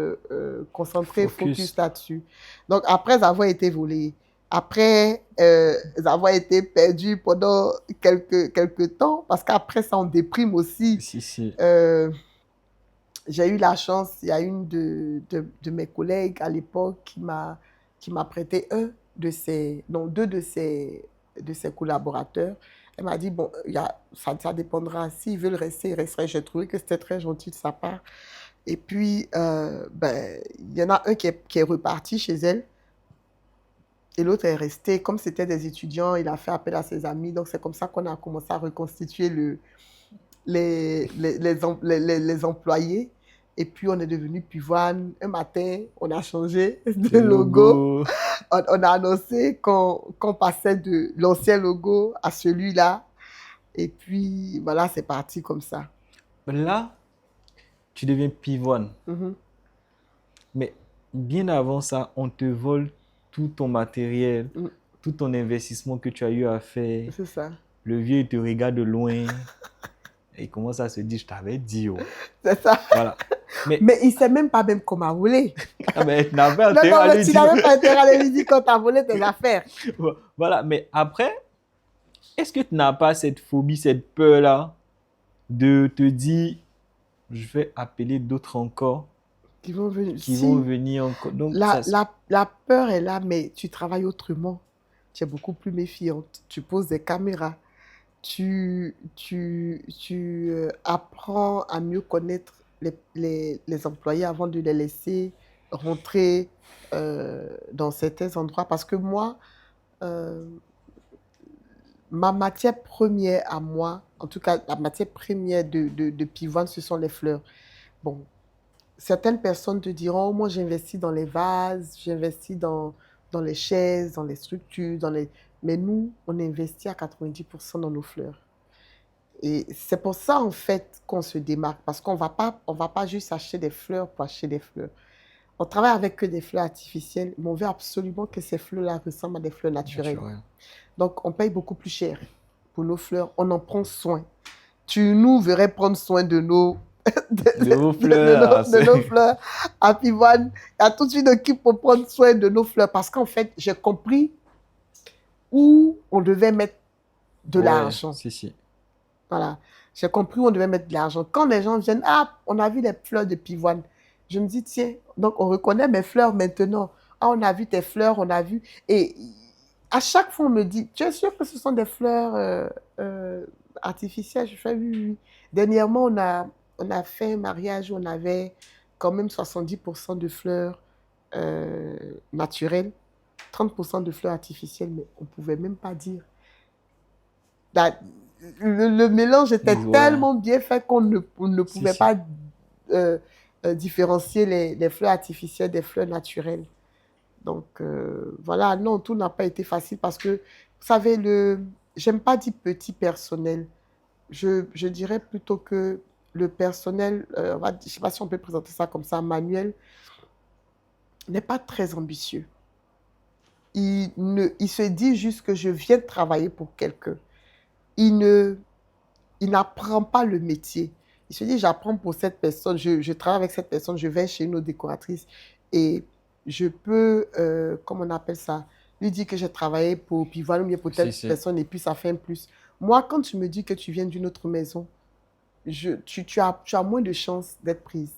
concentrée, focus Focus. là-dessus. Donc, après avoir été volée, après avoir été perdu pendant quelques temps, parce qu'après ça, on déprime aussi. Si. Euh, j'ai eu la chance, il y a une de mes collègues à l'époque qui m'a prêté deux de ses collaborateurs. Elle m'a dit, bon, ça dépendra. S'ils veulent rester, ils resteraient. J'ai trouvé que c'était très gentil de sa part. Et puis, il y en a un qui est reparti chez elle et l'autre est resté. Comme c'était des étudiants, il a fait appel à ses amis. Donc, c'est comme ça qu'on a commencé à reconstituer les employés. Et puis, on est devenu Pivoine. Un matin, on a changé de Le logo. logo. On a annoncé qu'on passait de l'ancien logo à celui-là. Et puis, voilà, c'est parti comme ça. Là, tu deviens pivoine. Mhm. Mais bien avant ça, on te vole tout ton matériel, Mm. tout ton investissement que tu as eu à faire. C'est ça. Le vieux, il te regarde de loin et il commence à se dire, je t'avais dit, oh. C'est ça. Voilà. Mais Mais il ne sait même pas même comment voler. ah, mais tu n'avais pas Non, intérêt non, à mais lui tu dire. n'avais pas intérêt à lui dire quand tu as volé tes affaires. Voilà. Mais après, est-ce que tu n'as pas cette phobie, cette peur-là de te dire, je vais appeler d'autres encore Qui vont venir. qui Si, vont venir encore. Donc, ça, la peur est là, mais tu travailles autrement. Tu es beaucoup plus méfiante. Tu poses des caméras. Tu apprends à mieux connaître les employés avant de les laisser rentrer dans certains endroits. Parce que moi, euh, ma matière première à moi, en tout cas la matière première de Pivoine, ce sont les fleurs. Bon, certaines personnes te diront, oh, moi j'investis dans les vases, j'investis dans les chaises, dans les structures, mais nous, on investit à 90% dans nos fleurs. Et c'est pour ça, en fait, qu'on se démarque, parce on va pas juste acheter des fleurs pour acheter des fleurs. On travaille avec que des fleurs artificielles, mais on veut absolument que ces fleurs-là ressemblent à des fleurs naturelles. naturel. Donc, on paye beaucoup plus cher pour nos fleurs, on en prend soin. Tu nous verrais prendre soin de De vos fleurs. de nos fleurs à Pivoine. Il y a toute une équipe pour prendre soin de nos fleurs, parce qu'en fait, j'ai compris où on devait mettre de Ouais, l'argent. si. Voilà. J'ai compris où on devait mettre de l'argent. Quand les gens viennent, ah, on a vu les fleurs de Pivoine. Je me dis, tiens, donc on reconnaît mes fleurs maintenant. Ah, on a vu tes fleurs, on a vu. Et à chaque fois, on me dit, tu es sûr que ce sont des fleurs artificielles? Je fais oui, oui. Dernièrement, on a fait un mariage où on avait quand même 70% de fleurs naturelles, 30% de fleurs artificielles, mais on ne pouvait même pas dire. La- le mélange était Ouais. tellement bien fait on ne pouvait Si. pas différencier les fleurs artificielles des fleurs naturelles. Donc, voilà, non, tout n'a pas été facile parce que, vous savez, j'aime pas dire petit personnel. Je dirais plutôt que le personnel, je ne sais pas si on peut présenter ça comme ça, manuel, n'est pas très ambitieux. Il se dit juste que je viens de travailler pour quelqu'un. Il n'apprend pas le métier. Il se dit, j'apprends pour cette personne, je travaille avec cette personne, je vais chez une autre décoratrice et je peux, comment on appelle ça, lui dire que j'ai travaillé pour Pivoine ou bien pour telle personne et puis ça fait un plus. Moi, quand tu me dis que tu viens d'une autre maison, tu as moins de chances d'être prise.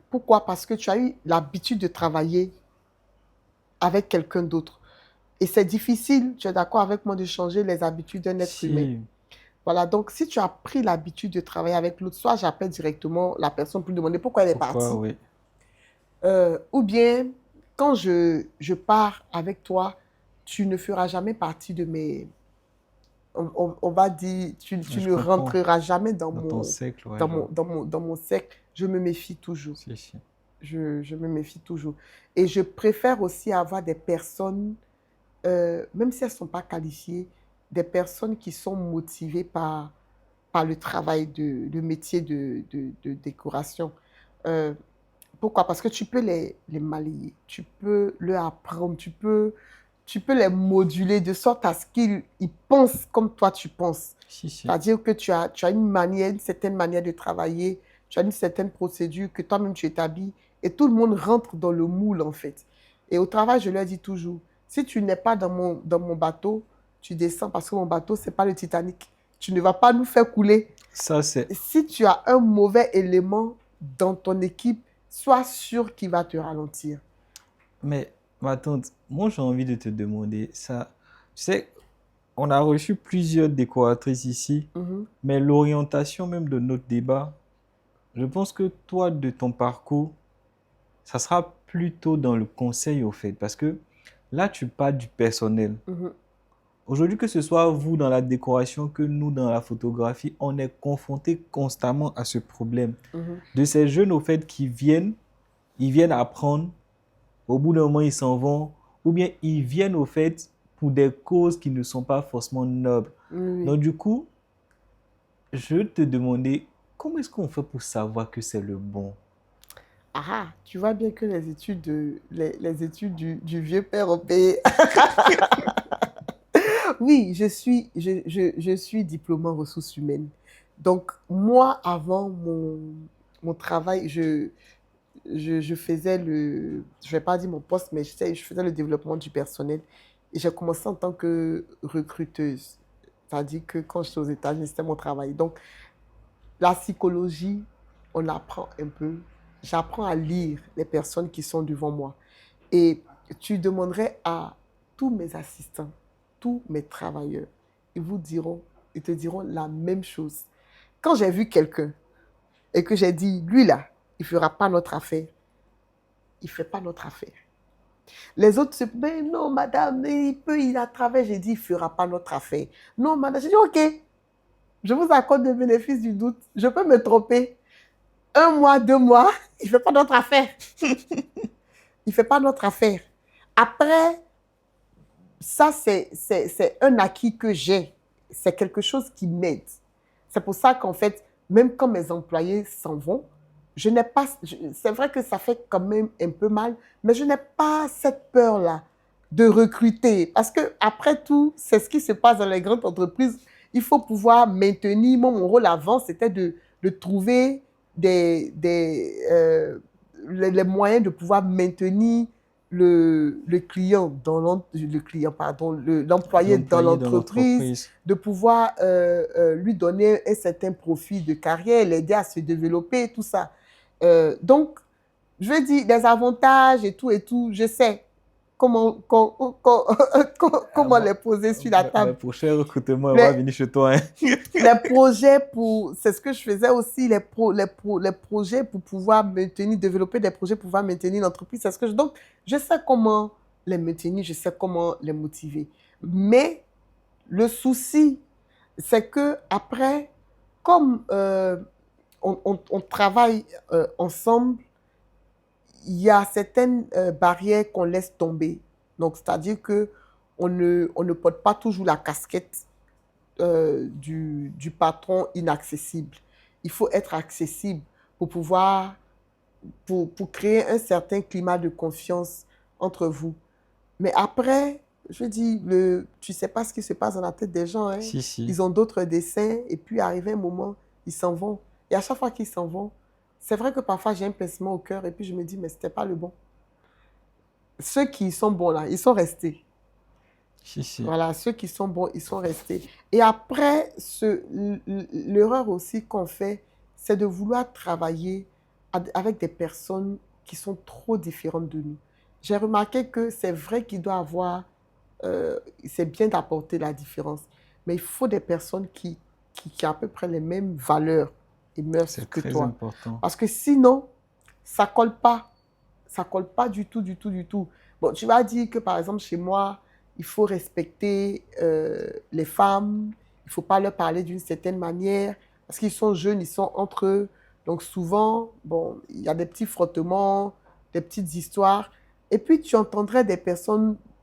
Pourquoi? Parce que tu as eu l'habitude de travailler avec quelqu'un d'autre. Et c'est difficile, tu es d'accord avec moi, de changer les habitudes d'un être humain. Voilà, donc si tu as pris l'habitude de travailler avec l'autre, soit j'appelle directement la personne pour lui demander pourquoi elle est partie. Oui. Ou bien, quand je pars avec toi, tu ne feras jamais partie de mes... On va dire, tu ne rentreras jamais dans ton cercle. Ouais, dans mon cercle. Je me méfie toujours. Si. Je me méfie toujours. Et je préfère aussi avoir des personnes, même si elles ne sont pas qualifiées, des personnes qui sont motivées par le travail de métier de décoration. Pourquoi? Parce que tu peux les malayer, tu peux leur apprendre, tu peux les moduler de sorte à ce qu'ils pensent comme toi tu penses. C'est-à-dire que tu as une certaine manière de travailler, tu as une certaine procédure que toi-même tu établis et tout le monde rentre dans le moule en fait. Et au travail, je leur dis toujours, Si tu n'es pas dans mon bateau, tu descends parce que mon bateau, ce n'est pas le Titanic. Tu ne vas pas nous faire couler. Ça, c'est... Si tu as un mauvais élément dans ton équipe, sois sûr qu'il va te ralentir. Mais, ma tante, moi, j'ai envie de te demander ça. Tu sais, on a reçu plusieurs décoratrices ici, mais l'orientation même de notre débat, je pense que toi, de ton parcours, ça sera plutôt dans le conseil, au fait, parce que là, tu parles du personnel. Aujourd'hui, que ce soit vous dans la décoration que nous dans la photographie, on est confronté constamment à ce problème de ces jeunes, au fait, ils viennent apprendre, au bout d'un moment, ils s'en vont, ou bien ils viennent, au fait, pour des causes qui ne sont pas forcément nobles. Donc, du coup, je veux te demander, comment est-ce qu'on fait pour savoir que c'est le bon? Ah, tu vois bien que les études du vieux père ont payé. Oui, je suis diplômée en ressources humaines. Donc, moi, avant mon travail, je faisais je vais pas dire mon poste, mais je faisais le développement du personnel. Et j'ai commencé en tant que recruteuse. C'est-à-dire que quand j'étais aux États-Unis, c'était mon travail. Donc, la psychologie, on apprend un peu. J'apprends à lire les personnes qui sont devant moi. Et tu demanderais à tous mes assistants, tous mes travailleurs, ils te diront la même chose. Quand j'ai vu quelqu'un et que j'ai dit, lui là, il ne fera pas notre affaire, il ne fait pas notre affaire. Les autres se disent, mais non, madame, il a travaillé. J'ai dit, il ne fera pas notre affaire. Non, madame, j'ai dit, ok, je vous accorde le bénéfice du doute. Je peux me tromper. 1 mois, 2 mois, il ne fait pas notre affaire. Il ne fait pas notre affaire. Après, ça, c'est un acquis que j'ai. C'est quelque chose qui m'aide. C'est pour ça qu'en fait, même quand mes employés s'en vont, je n'ai pas, c'est vrai que ça fait quand même un peu mal, mais je n'ai pas cette peur-là de recruter. Parce que après tout, c'est ce qui se passe dans les grandes entreprises. Il faut pouvoir maintenir. Moi, mon rôle avant, c'était de trouver les moyens de pouvoir maintenir le client l'employé dans L'employé dans l'entreprise, l'entreprise. de pouvoir lui donner un certain profil de carrière, l'aider à se développer, tout ça. Donc, je veux dire, des avantages et tout, je sais comment, comment les poser sur la Mes table. prochains recrutements, on va Les, venir chez toi. Hein. les projets c'est ce que je faisais aussi, les projets pour pouvoir maintenir, développer des projets pour pouvoir maintenir l'entreprise, c'est ce que donc, je sais comment les maintenir, je sais comment les motiver. Mais le souci, c'est que après, comme on travaille ensemble, il y a certaines barrières qu'on laisse tomber. Donc, c'est-à-dire que on ne porte pas toujours la casquette du patron inaccessible. Il faut être accessible pour pouvoir, pour créer un certain climat de confiance entre vous. Mais après, je dis, tu ne sais pas ce qui se passe dans la tête des gens. Hein. Si, si. Ils ont d'autres dessins et puis arrivé un moment, ils s'en vont. Et à chaque fois qu'ils s'en vont, c'est vrai que parfois j'ai un pincement au cœur et puis je me dis, mais ce n'était pas le bon. Ceux qui sont bons là, ils sont restés. Si, si. Voilà, ceux qui sont bons, ils sont restés. Et après, l'erreur aussi qu'on fait, c'est de vouloir travailler avec des personnes qui sont trop différentes de nous. J'ai remarqué que c'est vrai qu'il doit avoir, c'est bien d'apporter la différence, mais il faut des personnes qui ont à peu près les mêmes valeurs et mœurs C'est que très toi. important. Parce que sinon, ça ne colle pas. Ça ne colle pas du tout, du tout, du tout. Bon, tu vas dire que par exemple, chez moi, il faut respecter les femmes, il ne faut pas leur parler d'une certaine manière, parce qu'ils sont jeunes, ils sont entre eux. Donc souvent, bon, il y a des petits frottements, des petites histoires. Et puis tu entendrais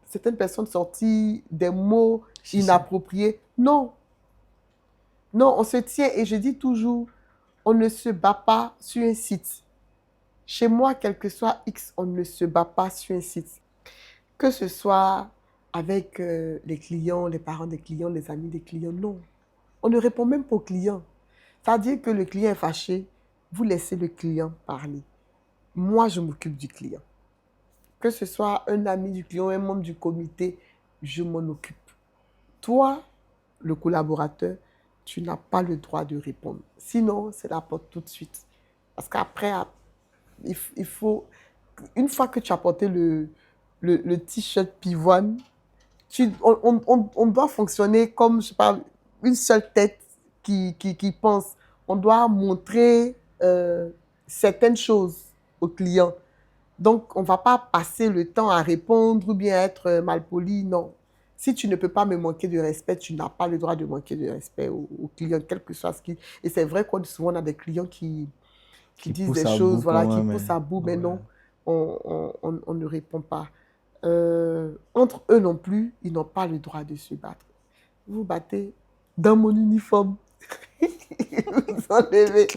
certaines personnes sortir des mots Si, si. inappropriés. Non, non, on se tient et je dis toujours, on ne se bat pas sur un site. Chez moi, quel que soit X, on ne se bat pas sur un site. Que ce soit avec les clients, les parents des clients, les amis des clients, non. On ne répond même pas aux clients. C'est-à-dire que le client est fâché, vous laissez le client parler. Moi, je m'occupe du client. que ce soit un ami du client, un membre du comité, je m'en occupe. Toi, le collaborateur, tu n'as pas le droit de répondre. Sinon, c'est la porte tout de suite. Parce qu'après, il faut, une fois que tu as porté le t-shirt pivoine, on doit fonctionner comme, je sais pas, une seule tête qui pense. On doit montrer certaines choses au client. Donc, on ne va pas passer le temps à répondre ou bien être malpoli, non. Si tu ne peux pas me manquer de respect, tu n'as pas le droit de manquer de respect au client, quel que soit ce qui... Et c'est vrai qu'on souvent on a des clients qui disent pousse des à choses, bout voilà, quand qui même. poussent à bout, mais Ouais. non, on ne répond pas. Entre eux non plus, ils n'ont pas le droit de se battre. Vous vous battez dans mon uniforme. Vous enlevez.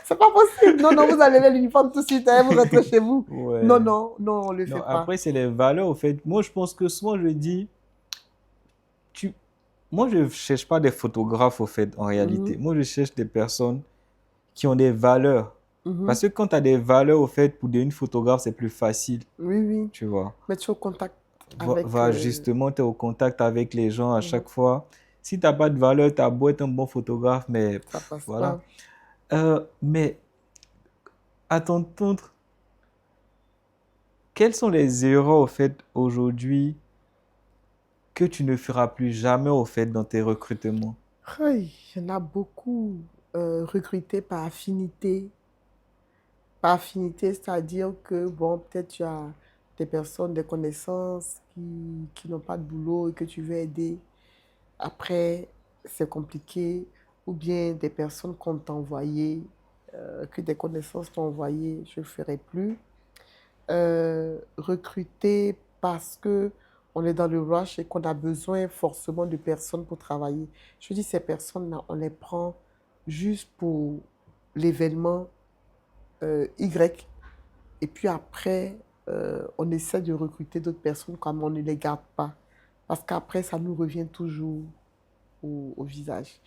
C'est pas possible. Non, non, vous enlevez l'uniforme tout de suite, hein, vous rentrez chez vous. Ouais. Non, non, non, on ne le Non, fait pas. après, c'est les valeurs, au fait. Moi, je pense que souvent, je dis, moi, je ne cherche pas des photographes, au fait, en réalité. Moi, je cherche des personnes qui ont des valeurs. Parce que quand tu as des valeurs, au fait, pour devenir photographe, c'est plus facile, Oui, oui. tu vois. Mais tu es au contact avec... Justement, tu es au contact avec les gens à chaque fois. Si tu n'as pas de valeur, tu as beau être un bon photographe, mais Ça passe voilà. pas. Mais à ton tour, quelles sont les erreurs, au fait, aujourd'hui, que tu ne feras plus jamais, au fait, dans tes recrutements? Il y en a beaucoup recrutés par affinité. Par affinité, c'est-à-dire que, bon, peut-être tu as des personnes, des connaissances qui n'ont pas de boulot et que tu veux aider. Après, c'est compliqué. Ou bien des personnes qu'on t'a envoyées, que des connaissances t'ont envoyé, je ne le ferai plus. Recruter parce que on est dans le rush et qu'on a besoin forcément de personnes pour travailler. Je dis ces personnes-là, on les prend juste pour l'événement Y. Et puis après, on essaie de recruter d'autres personnes comme on ne les garde pas. Parce qu'après, ça nous revient toujours au visage.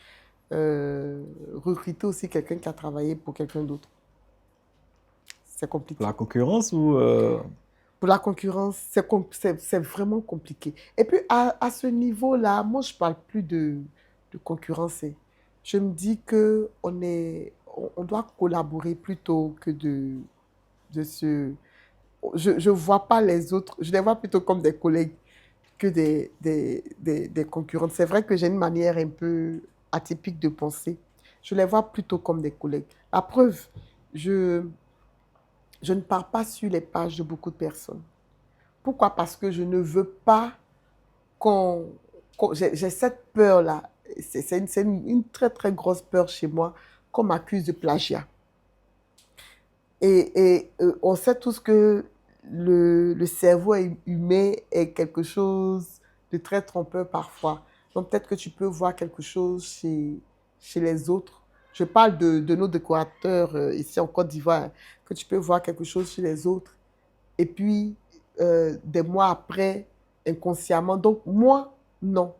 Recruter aussi quelqu'un qui a travaillé pour quelqu'un d'autre. C'est compliqué. La concurrence ou... Pour la concurrence, c'est vraiment compliqué. Et puis, à ce niveau-là, moi, je ne parle plus de concurrencer. Je me dis qu'on doit collaborer plutôt que de se... Je ne vois pas les autres, je les vois plutôt comme des collègues que des concurrents. C'est vrai que j'ai une manière un peu atypique de penser. Je les vois plutôt comme des collègues. La preuve, je ne pars pas sur les pages de beaucoup de personnes. Pourquoi? Parce que je ne veux pas j'ai cette peur-là. C'est une très, très grosse peur chez moi qu'on m'accuse de plagiat. Et on sait tous que le cerveau humain est quelque chose de très trompeur parfois. Donc peut-être que tu peux voir quelque chose chez les autres. Je parle de nos décorateurs ici en Côte d'Ivoire, que tu peux voir quelque chose chez les autres. Et puis, des mois après, inconsciemment. Donc moi, non.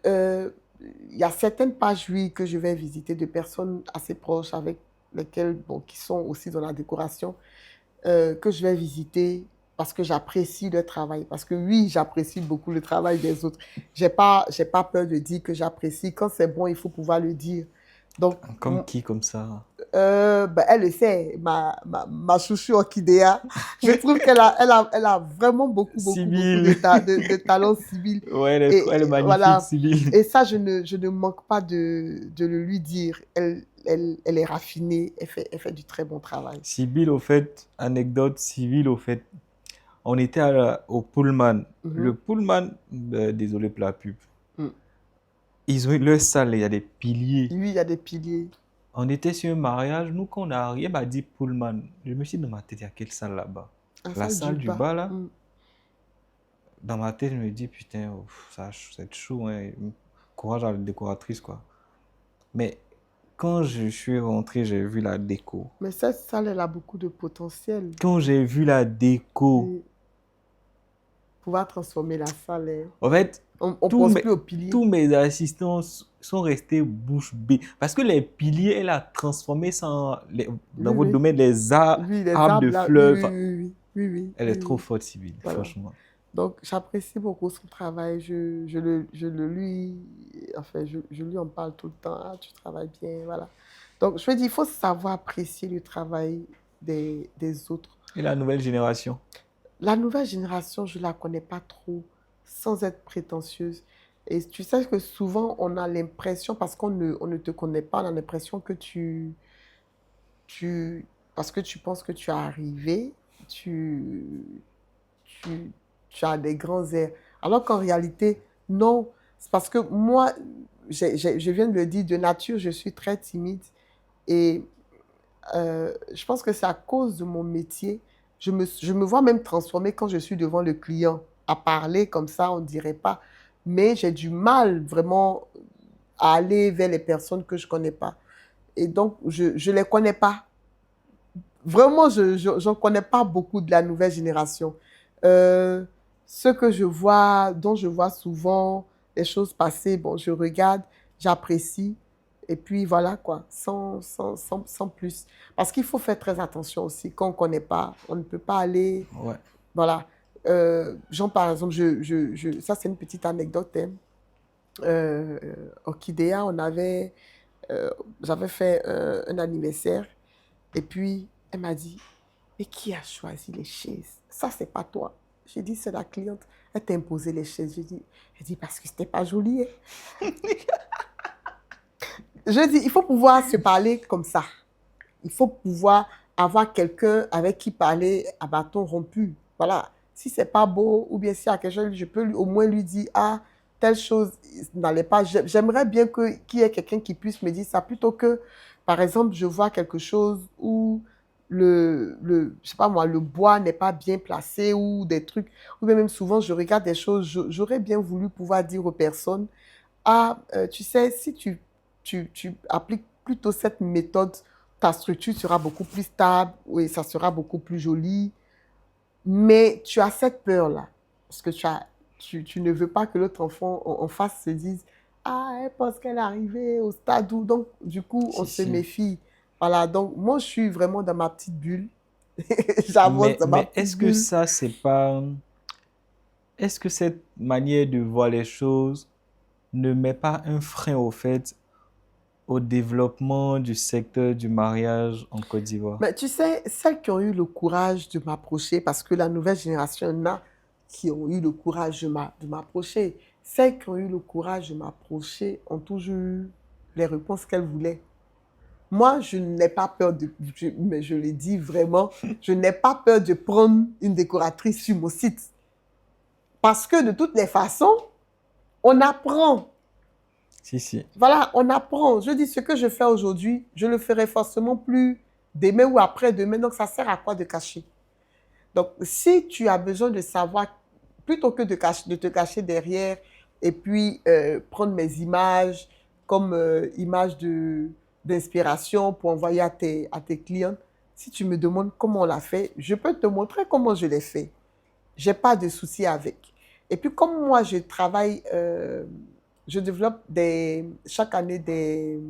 Il y a certaines pages, oui, que je vais visiter de personnes assez proches avec lesquelles, bon, qui sont aussi dans la décoration, que je vais visiter parce que j'apprécie le travail. Parce que oui, j'apprécie beaucoup le travail des autres. J'ai pas peur de dire que j'apprécie. Quand c'est bon, il faut pouvoir le dire. Donc, Comme qui, comme ça? elle le sait, ma chouchou Orchidea. Je trouve elle a vraiment beaucoup de talent, Sibyl. Ouais, Et elle est magnifique, voilà. Sibyl. Et ça, je ne manque pas de le lui dire. Elle est raffinée, elle fait du très bon travail. Sibyl, au fait, anecdote, Sibyl, au fait, on était au Pullman. Le Pullman, désolé pour la pub, ils ont eu leur salle, il y a des piliers. Oui, il y a des piliers. On était sur un mariage, nous, quand on a arrivé, elle m'a dit Pullman. Je me suis dit dans ma tête, il y a quelle salle là-bas? La salle du bas, là. Dans ma tête, je me dis, putain, ça c'est chaud, hein. Courage à la décoratrice, quoi. Mais quand je suis rentré, j'ai vu la déco. Mais cette salle, elle a beaucoup de potentiel. Quand j'ai vu la déco... Pouvoir transformer la salle. En fait, on pense plus aux piliers. Tous mes assistants sont restés bouche bée. Parce que les piliers, elle a transformé ça dans votre domaine les arbres de fleurs. Oui. Oui, oui, Elle oui, est trop oui. forte, Sibylle, Voilà. franchement. Donc, j'apprécie beaucoup son travail. Je le lui, enfin, je lui en parle tout le temps. Ah, tu travailles bien, voilà. Donc, je me dis, il faut savoir apprécier le travail des autres. Et la nouvelle génération? La nouvelle génération, je ne la connais pas trop, sans être prétentieuse. Et tu sais que souvent, on a l'impression, parce on ne te connaît pas, on a l'impression que tu, parce que tu penses que tu es arrivé, tu, tu as des grands airs. Alors qu'en réalité, non. C'est parce que moi, je viens de le dire, de nature, je suis très timide. Et je pense que c'est à cause de mon métier. Je me vois même transformer quand je suis devant le client. À parler comme ça, on ne dirait pas. Mais j'ai du mal vraiment à aller vers les personnes que je ne connais pas. Et donc, je ne les connais pas. Vraiment, je n'en connais pas beaucoup de la nouvelle génération. Euh, Ce que je vois, dont je vois souvent les choses passer, bon, je regarde, j'apprécie, et puis voilà quoi, sans plus. Parce qu'il faut faire très attention aussi, quand on ne connaît pas, on ne peut pas aller, Ouais. voilà. Genre par exemple, ça c'est une petite anecdote, hein. Au Kidea, euh, j'avais fait un anniversaire, et puis elle m'a dit, mais qui a choisi les chaises? Ça, c'est pas toi. J'ai dit, c'est la cliente. Elle t'a imposé les chaises. J'ai dit, parce que c'était pas joli, hein. Je dis, il faut pouvoir se parler comme ça. Il faut pouvoir avoir quelqu'un avec qui parler à bâton rompu. Voilà. Si c'est pas beau, ou bien s'il y a quelque chose, je peux au moins lui dire, ah, telle chose n'allait pas. J'aimerais bien qu'il y ait quelqu'un qui puisse me dire ça, plutôt que, par exemple, je vois quelque chose où je sais pas moi, le bois n'est pas bien placé ou des trucs, ou bien même souvent, je regarde des choses, j'aurais bien voulu pouvoir dire aux personnes, ah, tu sais, si tu appliques plutôt cette méthode, ta structure sera beaucoup plus stable, oui, ça sera beaucoup plus joli. Mais tu as cette peur-là, parce que tu ne veux pas que l'autre enfant en face se dise, ah, elle pense qu'elle est arrivée au stade où, donc, du coup, on Si, se si. méfie. Voilà, donc, moi, je suis vraiment dans ma petite bulle. J'avance dans ma Mais petite est-ce que bulle. ça, c'est pas... Est-ce que cette manière de voir les choses ne met pas un frein au fait au développement du secteur du mariage en Côte d'Ivoire? Mais tu sais, celles qui ont eu le courage de m'approcher, parce que la nouvelle génération, il y en a qui ont eu le courage de m'approcher. Celles qui ont eu le courage de m'approcher ont toujours eu les réponses qu'elles voulaient. Moi, je n'ai pas peur mais je le dis vraiment, je n'ai pas peur de prendre une décoratrice sur mon site. Parce que de toutes les façons, on apprend. Si, si. Voilà, on apprend. Je dis, ce que je fais aujourd'hui, je le ferai forcément plus demain ou après-demain. Donc, ça sert à quoi de cacher? Donc, si tu as besoin de savoir, plutôt que de te cacher derrière et puis prendre mes images comme images d'inspiration pour envoyer à tes clients, si tu me demandes comment on l'a fait, je peux te montrer comment je l'ai fait. Je n'ai pas de souci avec. Et puis, comme moi, je travaille, je développe chaque année des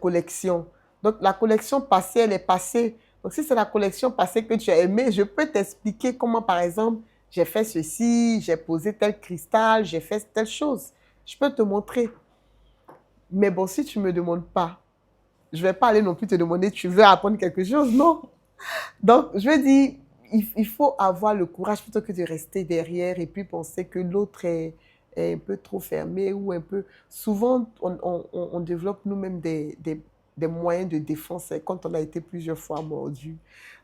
collections. Donc, la collection passée, elle est passée. Donc, si c'est la collection passée que tu as aimée, je peux t'expliquer comment, par exemple, j'ai fait ceci, j'ai posé tel cristal, j'ai fait telle chose. Je peux te montrer. Mais bon, si tu ne me demandes pas, je ne vais pas aller non plus te demander, tu veux apprendre quelque chose, non. Donc, je veux dire, il faut avoir le courage plutôt que de rester derrière et puis penser que l'autre est un peu trop fermé ou un peu... Souvent, on développe nous-mêmes des moyens de défense quand on a été plusieurs fois mordu.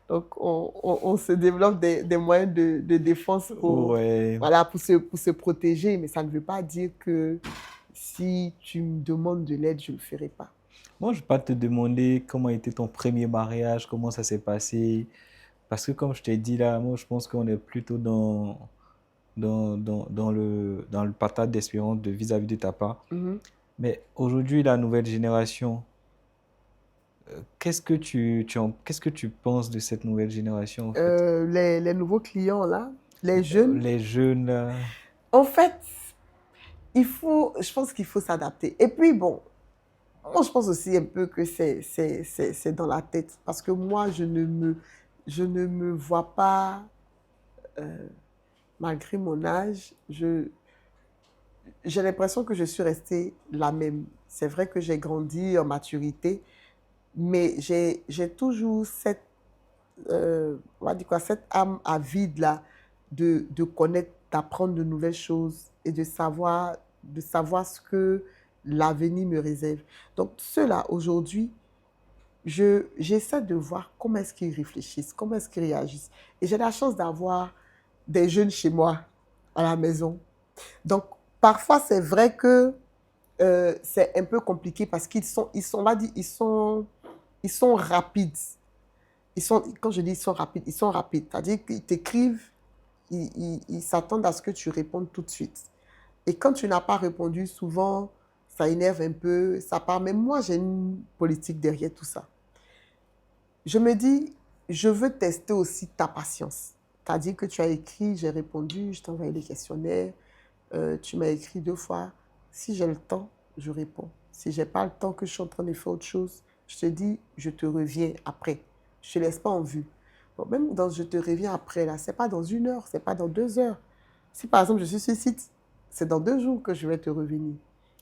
Donc, on se développe des moyens de défense Ouais. voilà, pour se protéger. Mais ça ne veut pas dire que si tu me demandes de l'aide, je ne le ferai pas. Moi, je ne vais pas te demander comment était ton premier mariage, comment ça s'est passé. Parce que comme je t'ai dit là, moi, je pense qu'on est plutôt dans le partage d'espérance de vis-à-vis de ta part. Mhm. Mais aujourd'hui, la nouvelle génération, qu'est-ce que tu penses de cette nouvelle génération en fait? Les nouveaux clients, là, les jeunes, Les jeunes, là, en fait, je pense qu'il faut s'adapter. Et puis, bon, moi, je pense aussi un peu que c'est dans la tête. Parce que moi, je ne me... je ne me vois pas, malgré mon âge, j'ai l'impression que je suis restée la même. C'est vrai que j'ai grandi en maturité, mais j'ai toujours cette, on va dire quoi, cette âme avide là de connaître, d'apprendre de nouvelles choses et de savoir ce que l'avenir me réserve. Donc ceux-là, aujourd'hui, j'essaie de voir comment est-ce qu'ils réfléchissent, comment est-ce qu'ils réagissent. Et j'ai la chance d'avoir des jeunes chez moi à la maison. Donc, parfois, c'est vrai que c'est un peu compliqué parce on va dire, ils sont rapides. Quand je dis ils sont rapides, ils sont rapides. C'est-à-dire qu'ils t'écrivent, ils s'attendent à ce que tu répondes tout de suite. Et quand tu n'as pas répondu, souvent, ça énerve un peu, ça part. Mais moi, j'ai une politique derrière tout ça. Je me dis, je veux tester aussi ta patience. C'est-à-dire que tu as écrit, j'ai répondu, je t'ai envoyé des questionnaires, tu m'as écrit 2 fois. Si j'ai le temps, je réponds. Si j'ai pas le temps, que je suis en train de faire autre chose, je te dis, je te reviens après. Je ne te laisse pas en vue. Bon, même dans je te reviens après, là, c'est pas dans 1 heure, c'est pas dans 2 heures. Si par exemple je suis sur site, c'est dans 2 jours que je vais te revenir.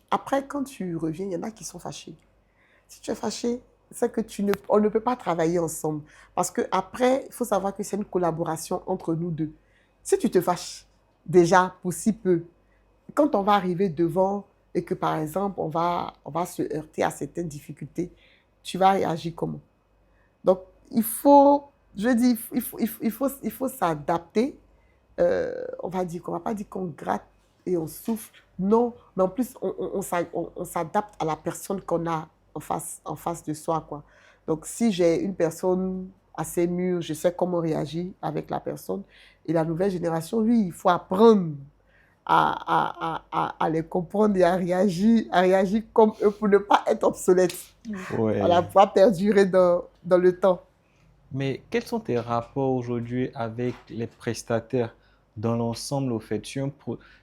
Après, quand tu reviens, il y en a qui sont fâchés. Si tu es fâché, c'est que on ne peut pas travailler ensemble. Parce qu'après, il faut savoir que c'est une collaboration entre nous deux. Si tu te fâches, déjà, pour si peu, quand on va arriver devant et que, par exemple, on va se heurter à certaines difficultés, tu vas réagir comment? Donc, il faut, je dis, il faut s'adapter. On va dire qu'on ne va pas dire qu'on gratte et on souffle. Non, mais en plus, on s'adapte à la personne qu'on a en face de soi, quoi. Donc, si j'ai une personne assez mûre, je sais comment réagir avec la personne. Et la nouvelle génération, oui, il faut apprendre à les comprendre et à réagir comme eux pour ne pas être obsolète. Voilà, Ouais. pouvoir perdurer dans le temps. Mais quels sont tes rapports aujourd'hui avec les prestataires dans l'ensemble au fait?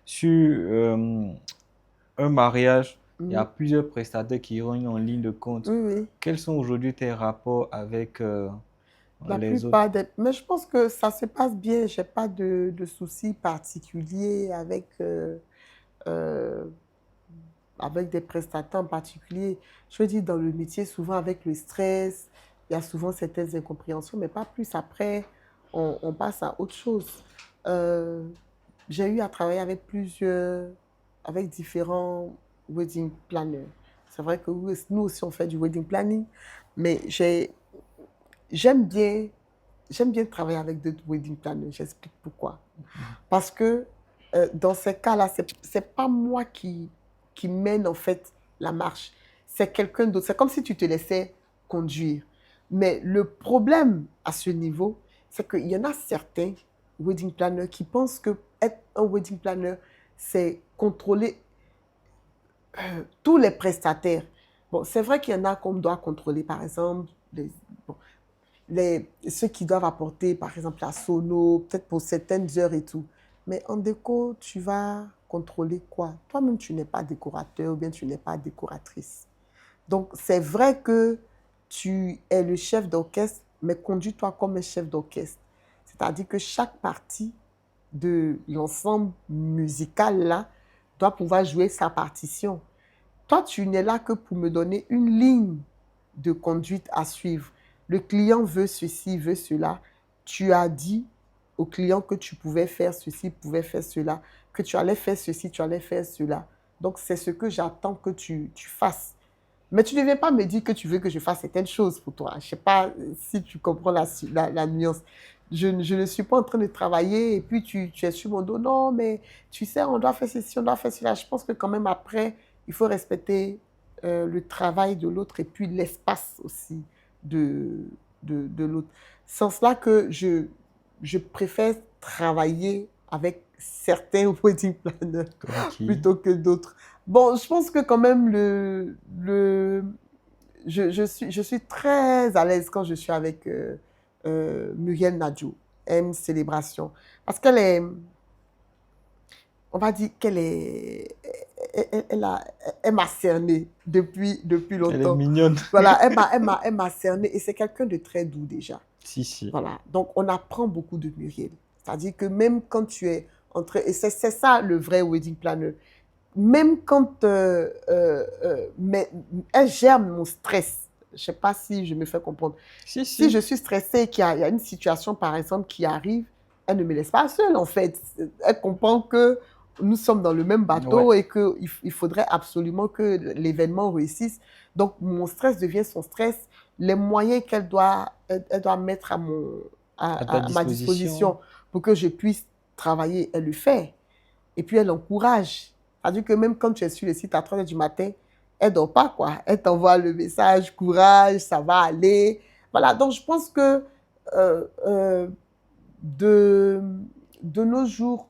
Sur un mariage, il y a Mhm. plusieurs prestataires qui rentrent en ligne de compte. Oui, oui. Quels sont aujourd'hui tes rapports avec La les autres? plupart des... Mais je pense que ça se passe bien. Je n'ai pas de soucis particuliers euh, avec des prestataires en particulier. Je veux dire, dans le métier, souvent avec le stress, il y a souvent certaines incompréhensions, mais pas plus. Après, on passe à autre chose. Euh, j'ai eu à travailler avec différents wedding planners. C'est vrai que nous aussi, on fait du wedding planning, mais j'aime bien, j'aime bien travailler avec d'autres wedding planners. J'explique pourquoi. Parce que dans ces cas-là, c'est pas moi qui mène en fait la marche. C'est quelqu'un d'autre. C'est comme si tu te laissais conduire. Mais le problème à ce niveau, c'est qu'il y en a certains wedding planners qui pensent que être un wedding planner, c'est contrôler tous les prestataires. Bon, c'est vrai qu'il y en a qu'on doit contrôler, par exemple, bon, ceux qui doivent apporter, par exemple, la sono, peut-être pour certaines heures et tout. Mais en déco, tu vas contrôler quoi? Toi-même, tu n'es pas décorateur ou bien tu n'es pas décoratrice. Donc, c'est vrai que tu es le chef d'orchestre, mais conduis-toi comme un chef d'orchestre. C'est-à-dire que chaque partie de l'ensemble musical là doit pouvoir jouer sa partition. Toi, tu n'es là que pour me donner une ligne de conduite à suivre. Le client veut ceci, veut cela. Tu as dit au client que tu pouvais faire ceci, pouvais faire cela, que tu allais faire ceci, tu allais faire cela. Donc, c'est ce que j'attends que tu fasses. Mais tu ne viens pas me dire que tu veux que je fasse certaines choses pour toi. Je ne sais pas si tu comprends la nuance. Je ne suis pas en train de travailler et puis tu es sur mon dos. Non, mais tu sais, on doit faire ceci, on doit faire cela. Je pense que quand même après, il faut respecter le travail de l'autre et puis l'espace aussi de, de l'autre. C'est en cela que je préfère travailler avec certains wedding planners Ok. plutôt que d'autres. Bon, je pense que quand même, je suis très à l'aise quand je suis avec Muriel Nadjo, M Célébration. Parce qu'elle est, on va dire qu'elle est, elle m'a cernée depuis Elle est longtemps. mignonne. Voilà, elle m'a cerné et c'est quelqu'un de très doux déjà. Si, si. Voilà. Donc, on apprend beaucoup de Muriel. C'est-à-dire que même quand tu es en train... Et c'est ça le vrai wedding planner. Même quand mais elle gère mon stress. Je ne sais pas si je me fais comprendre. Si, Si si. je suis stressée et qu'il y a une situation, par exemple, qui arrive, elle ne me laisse pas seule, en fait. Elle comprend que nous sommes dans le même Ouais. bateau et qu'il faudrait absolument que l'événement réussisse. Donc, mon stress devient son stress. Les moyens elle doit mettre À ta à ma disposition. disposition pour que je puisse travailler, elle le fait. Et puis, elle encourage. C'est-à-dire que même quand tu es sur le site à 3 heures du matin, elle ne dort pas, quoi. Elle t'envoie le message, courage, ça va aller. Voilà, donc je pense que euh, euh, de, de nos jours,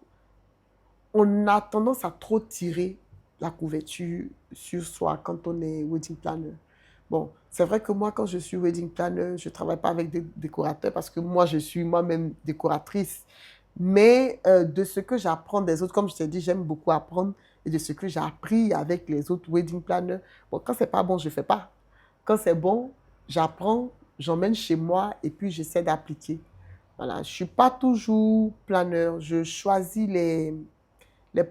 on a tendance à trop tirer la couverture sur soi quand on est wedding planner. Bon, c'est vrai que moi, quand je suis wedding planner, je ne travaille pas avec des décorateurs parce que moi, je suis moi-même décoratrice. Mais de ce que j'apprends des autres, comme je t'ai dit, j'aime beaucoup apprendre et de ce que j'ai appris avec les autres wedding planners. Bon, quand c'est pas bon, je ne fais pas. Quand c'est bon, j'apprends, j'emmène chez moi et puis j'essaie d'appliquer. Voilà, je ne suis pas toujours planeur. Je choisis les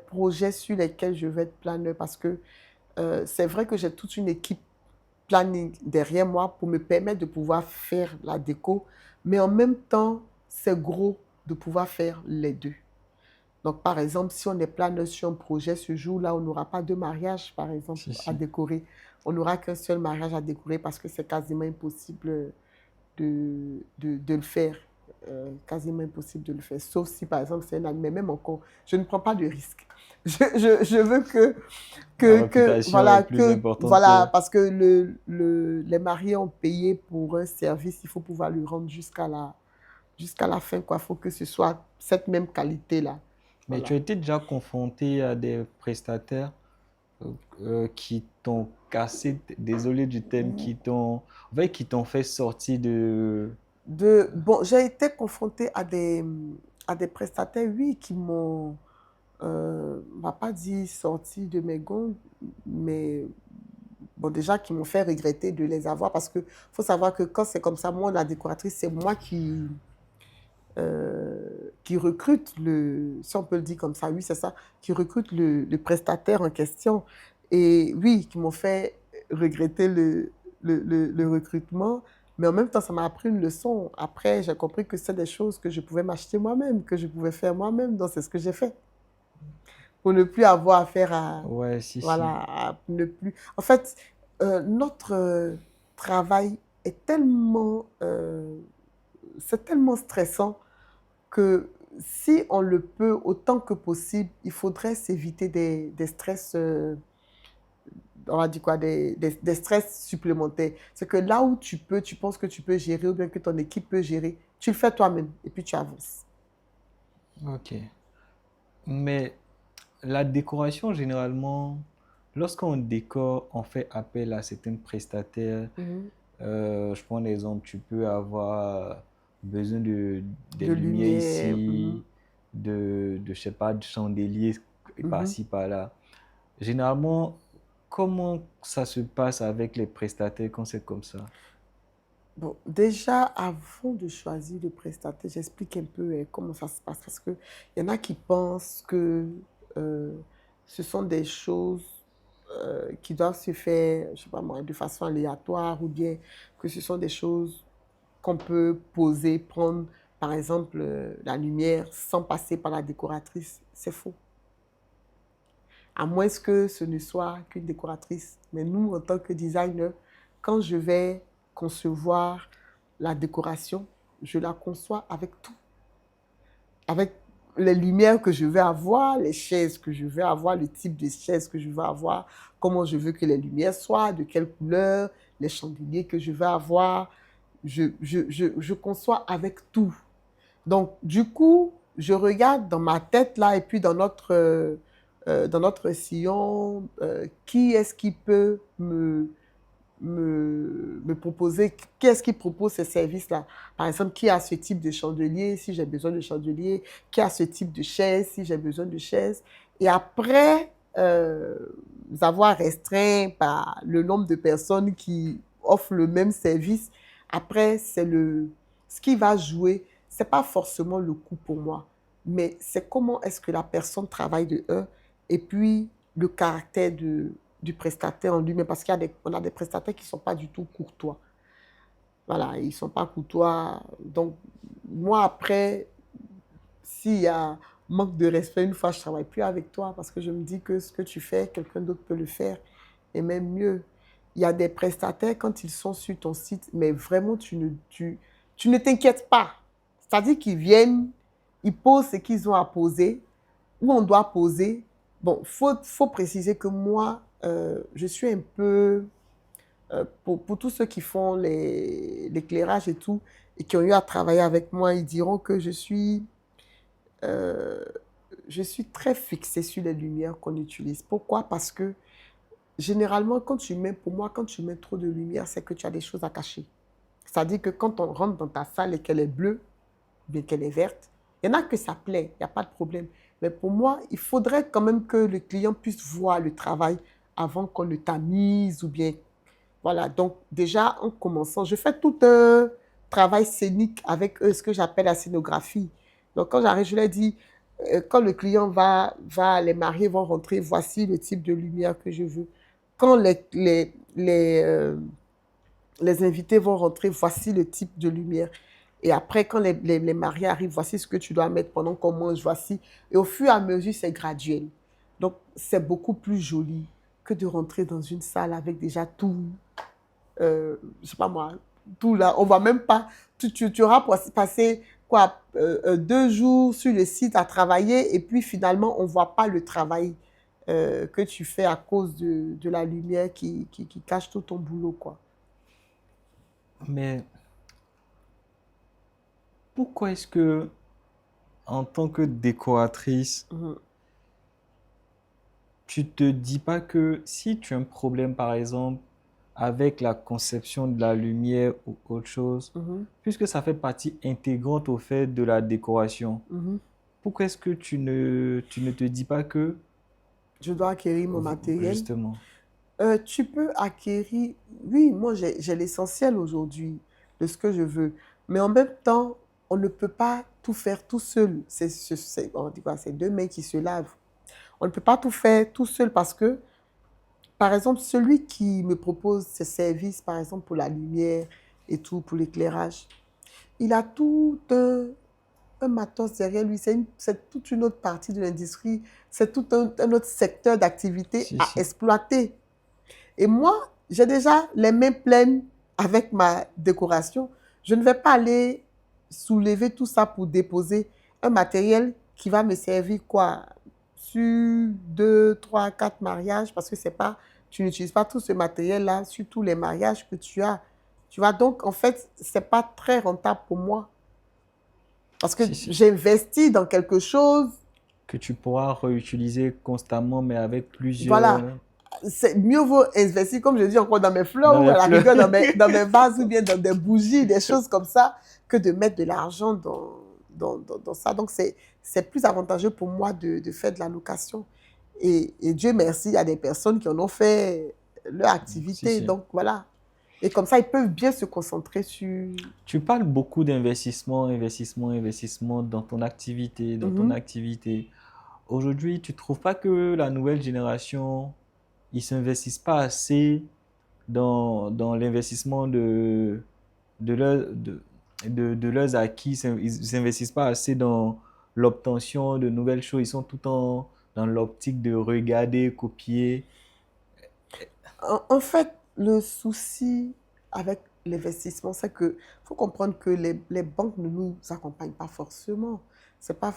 projets sur lesquels je vais être planeur parce que c'est vrai que j'ai toute une équipe planning derrière moi pour me permettre de pouvoir faire la déco, mais en même temps, c'est gros de pouvoir faire les deux. Donc, par exemple, si on est planeur sur un projet ce jour-là, on n'aura pas de mariage, par exemple, Si, à si. décorer. On n'aura qu'un seul mariage à décorer parce que c'est quasiment impossible de le faire. Quasiment impossible de le faire. Sauf si, par exemple, c'est un ami. Mais même encore, je ne prends pas de risque. Je veux La réputation est plus importante voilà, que... parce que les mariés ont payé pour un service, il faut pouvoir le rendre jusqu'à la fin, quoi. Il faut que ce soit cette même qualité-là. Mais tu as Voilà. été déjà confronté à des prestataires qui t'ont cassé, désolé du thème, en fait, qui t'ont fait sortir de... Bon, j'ai été confrontée à des prestataires, oui, qui m'ont, on va pas dire sorti de mes gonds, mais bon, déjà qui m'ont fait regretter de les avoir parce que faut savoir que quand c'est comme ça, moi, la décoratrice, c'est moi qui recrute si on peut le dire comme ça, oui, c'est ça, qui recrute le prestataire en question. Et oui, qui m'ont fait regretter le recrutement, mais en même temps, ça m'a appris une leçon. Après, j'ai compris que c'est des choses que je pouvais m'acheter moi-même, que je pouvais faire moi-même, donc c'est ce que j'ai fait. Pour ne plus avoir affaire à, Ouais, si, si. voilà, à ne plus... En fait, notre travail est c'est tellement stressant que si on le peut autant que possible, il faudrait s'éviter des stress, on va dire quoi, des stress supplémentaires. C'est que là où tu peux, tu penses que tu peux gérer ou bien que ton équipe peut gérer, tu le fais toi-même et puis tu avances. Ok. Mais la décoration, généralement, lorsqu'on décore, on fait appel à certains prestataires. Mhm. Je prends l'exemple, tu peux avoir besoin des De lumières lumière. ici, je sais pas, de chandeliers Mhm. par-ci, par-là. Généralement, comment ça se passe avec les prestataires quand c'est comme ça? Bon, déjà, avant de choisir le prestataire, j'explique un peu comment ça se passe parce qu'il y en a qui pensent que euh, ce sont des choses qui doivent se faire, je sais pas moi, de façon aléatoire ou bien que ce sont des choses qu'on peut poser, prendre, par exemple, la lumière sans passer par la décoratrice. C'est faux. À moins que ce ne soit qu'une décoratrice. Mais nous, en tant que designer, quand je vais concevoir la décoration, je la conçois avec tout. Avec les lumières que je vais avoir, les chaises que je vais avoir, le type de chaises que je vais avoir, comment je veux que les lumières soient, de quelle couleur, les chandeliers que je vais avoir. Je conçois avec tout. Donc, du coup, je regarde dans ma tête là et puis dans notre sillon, qui est-ce qui peut me proposer, qui est-ce qui propose ces services-là. Par exemple, qui a ce type de chandelier si j'ai besoin de chandelier, qui a ce type de chaise si j'ai besoin de chaise. Et après avoir restreint par le nombre de personnes qui offrent le même service, après, Ce qui va jouer, ce n'est pas forcément le coût pour moi, mais c'est comment est-ce que la personne travaille de un, et puis le caractère du prestataire en lui-même, parce qu'on a des prestataires qui ne sont pas du tout courtois. Voilà, ils ne sont pas courtois. Donc, moi, après, s'il y a manque de respect, une fois, je ne travaille plus avec toi parce que je me dis que ce que tu fais, quelqu'un d'autre peut le faire et même mieux. Il y a des prestataires, quand ils sont sur ton site, mais vraiment, tu ne t'inquiètes pas. C'est-à-dire qu'ils viennent, ils posent ce qu'ils ont à poser, où on doit poser. Bon, faut préciser que moi, je suis un peu pour tous ceux qui font l'éclairage et tout, et qui ont eu à travailler avec moi, ils diront que euh, je suis très fixée sur les lumières qu'on utilise. Pourquoi? Parce que généralement, pour moi, quand tu mets trop de lumière, c'est que tu as des choses à cacher. C'est-à-dire que quand on rentre dans ta salle et qu'elle est bleue, bien qu'elle est verte, il y en a que ça plaît, il n'y a pas de problème. Mais pour moi, il faudrait quand même que le client puisse voir le travail avant qu'on le tamise ou bien. Voilà, donc déjà en commençant, je fais tout un travail scénique avec eux, ce que j'appelle la scénographie. Donc quand j'arrive, je leur dis, quand le client les mariés vont rentrer, voici le type de lumière que je veux. Quand les invités vont rentrer, voici le type de lumière. Et après, quand les mariés arrivent, voici ce que tu dois mettre pendant qu'on mange, voici. Et au fur et à mesure, c'est graduel. Donc, c'est beaucoup plus joli que de rentrer dans une salle avec déjà tout, je sais pas moi, tout là. On voit même pas, tu auras passé quoi, 2 jours sur le site à travailler et puis finalement, on voit pas le travail que tu fais à cause de la lumière qui cache tout ton boulot, quoi. Mais pourquoi est-ce que, en tant que décoratrice, Mhm, tu te dis pas que si tu as un problème, par exemple, avec la conception de la lumière ou autre chose, mhm, puisque ça fait partie intégrante au fait de la décoration, mhm. pourquoi est-ce que tu ne te dis pas que, Je dois acquérir mon matériel. justement, Tu peux acquérir, oui, moi j'ai l'essentiel aujourd'hui de ce que je veux, mais en même temps, on ne peut pas tout faire tout seul. On dit quoi, c'est deux mains qui se lavent. On ne peut pas tout faire tout seul parce que, par exemple, celui qui me propose ses services, par exemple pour la lumière et tout, pour l'éclairage, il a tout un matos derrière lui. C'est toute une autre partie de l'industrie, c'est tout un autre secteur d'activité si, à si. exploiter. Et moi, j'ai déjà les mains pleines avec ma décoration. Je ne vais pas aller soulever tout ça pour déposer un matériel qui va me servir quoi sur 2, 3, 4 mariages parce que c'est pas, tu n'utilises pas tout ce matériel-là sur tous les mariages que tu as. Tu vois, donc en fait, c'est pas très rentable pour moi parce que Si, si. j'investis dans quelque chose. Que tu pourras réutiliser constamment, mais avec Voilà, plusieurs c'est mieux vaut investir, comme je dis encore, dans mes fleurs dans ou les à la fleurs. rigueur dans mes vases ou bien dans des bougies, des choses comme ça, que de mettre de l'argent dans ça. Donc, c'est plus avantageux pour moi de faire de la location. Et Dieu merci, il y a des personnes qui en ont fait leur Si, activité. si. Donc, voilà. Et comme ça, ils peuvent bien se concentrer sur. Tu parles beaucoup d'investissement, investissement, investissement dans ton activité, dans ton Mhm, activité. Aujourd'hui, tu trouves pas que la nouvelle génération, ils s'investissent pas assez dans l'investissement de leurs acquis, ils s'investissent pas assez dans l'obtention de nouvelles choses, ils sont tout le temps dans l'optique de regarder, copier. En fait, le souci avec l'investissement, c'est que faut comprendre que les banques ne nous accompagnent pas forcément. C'est pas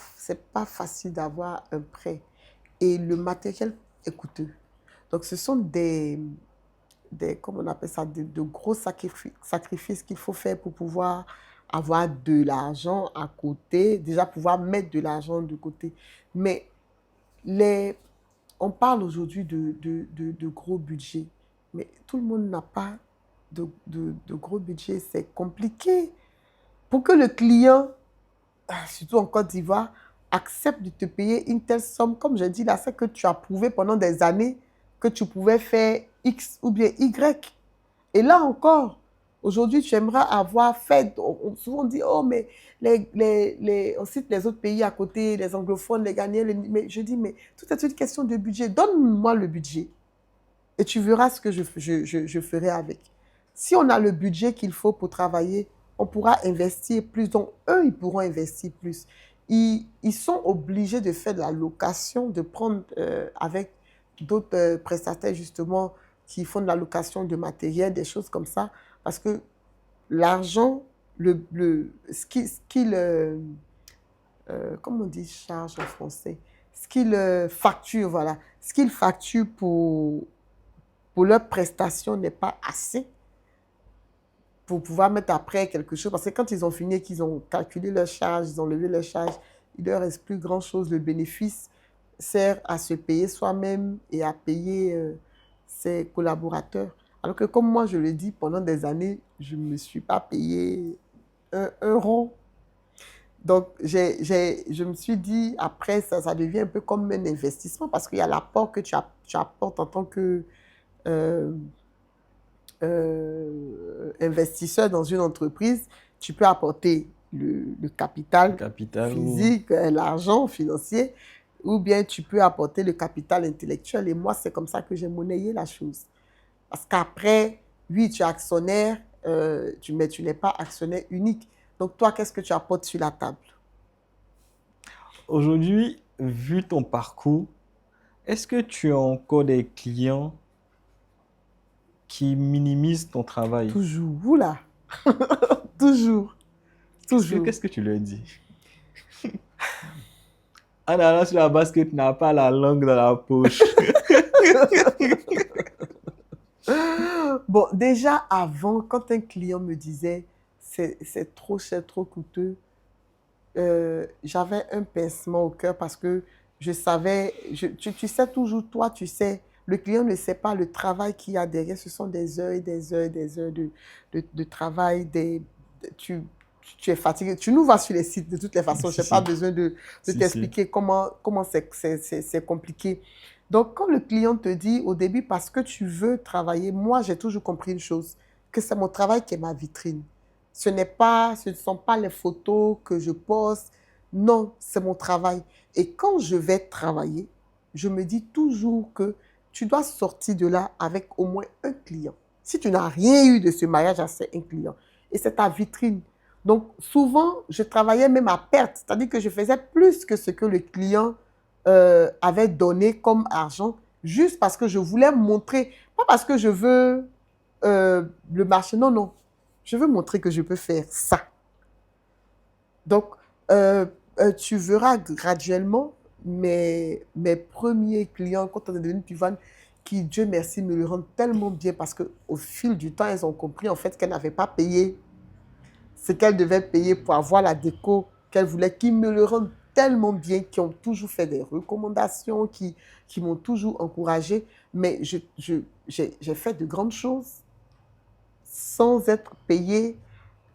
facile d'avoir un prêt. Et le matériel est coûteux. Donc, ce sont comment on appelle ça, de gros sacrifices qu'il faut faire pour pouvoir avoir de l'argent à côté, déjà pouvoir mettre de l'argent de côté. Mais les, on parle aujourd'hui de gros budgets, mais tout le monde n'a pas de gros budget. C'est compliqué. Pour que le client, surtout en Côte d'Ivoire, accepte de te payer une telle somme, comme je dis là, c'est que tu as prouvé pendant des années que tu pouvais faire X ou bien Y. Et là encore, Aujourd'hui, tu aimerais avoir fait, souvent on dit, oh, mais on cite les autres pays à côté, les anglophones, les Ghanéens, mais je dis, mais tout est une question de budget. Donne-moi le budget et tu verras ce que je ferai avec. Si on a le budget qu'il faut pour travailler, on pourra investir plus. Donc, eux, ils pourront investir plus. Ils sont obligés de faire de la location, de prendre avec d'autres prestataires, justement, qui font de la location de matériel, des choses comme ça. Parce que l'argent, comment on dit charge en français? Ce qu'ils facturent, voilà. Ce qu'ils facturent pour leurs prestations n'est pas assez pour pouvoir mettre après quelque chose. Parce que quand ils ont fini et qu'ils ont calculé leurs charges, ils ont levé leurs charges, il ne leur reste plus grand-chose. Le bénéfice sert à se payer soi-même et à payer ses collaborateurs. Alors que comme moi, je le dis, pendant des années, je ne me suis pas payé un rond. Donc, je me suis dit, après, ça devient un peu comme un investissement parce qu'il y a l'apport que tu apportes en tant que investisseur dans une entreprise. Tu peux apporter le capital physique, l'argent financier, ou bien tu peux apporter le capital intellectuel. Et moi, c'est comme ça que j'ai monnayé la chose. Parce qu'après, oui, tu es actionnaire, mais tu n'es pas actionnaire unique. Donc, toi, qu'est-ce que tu apportes sur la table? Aujourd'hui, vu ton parcours, est-ce que tu as encore des clients qui minimisent ton travail? Toujours, oula, toujours, toujours. Qu'est-ce que tu leur dis? En allant sur la base que tu n'as pas la langue dans la poche. Bon, déjà avant, quand un client me disait c'est trop cher, trop coûteux, j'avais un pincement au cœur parce que je savais, tu sais toujours, toi, tu sais, le client ne sait pas le travail qu'il y a derrière. Ce sont des heures et des heures et des heures de travail. Tu es fatigué. Tu nous vois sur les sites de toutes les façons. Je n'ai pas besoin de t'expliquer comment c'est compliqué. Donc, quand le client te dit au début, parce que tu veux travailler, moi, j'ai toujours compris une chose, que c'est mon travail qui est ma vitrine. Ce ne sont pas les photos que je poste. Non, c'est mon travail. Et quand je vais travailler, je me dis toujours que tu dois sortir de là avec au moins un client. Si tu n'as rien eu de ce mariage, c'est un client. Et c'est ta vitrine. Donc, souvent, je travaillais même à perte. C'est-à-dire que je faisais plus que ce que le client avait donné comme argent, juste parce que je voulais montrer, pas parce que je veux le marché, non, non. Je veux montrer que je peux faire ça. Donc, tu verras graduellement mes premiers clients, quand on est devenu Pivane, qui, Dieu merci, me le rendent tellement bien parce qu'au fil du temps, elles ont compris en fait qu'elles n'avaient pas payé ce qu'elles devaient payer pour avoir la déco qu'elles voulaient, qui me le rendent tellement bien, qui ont toujours fait des recommandations, qui m'ont toujours encouragée. Mais j'ai fait de grandes choses sans être payée,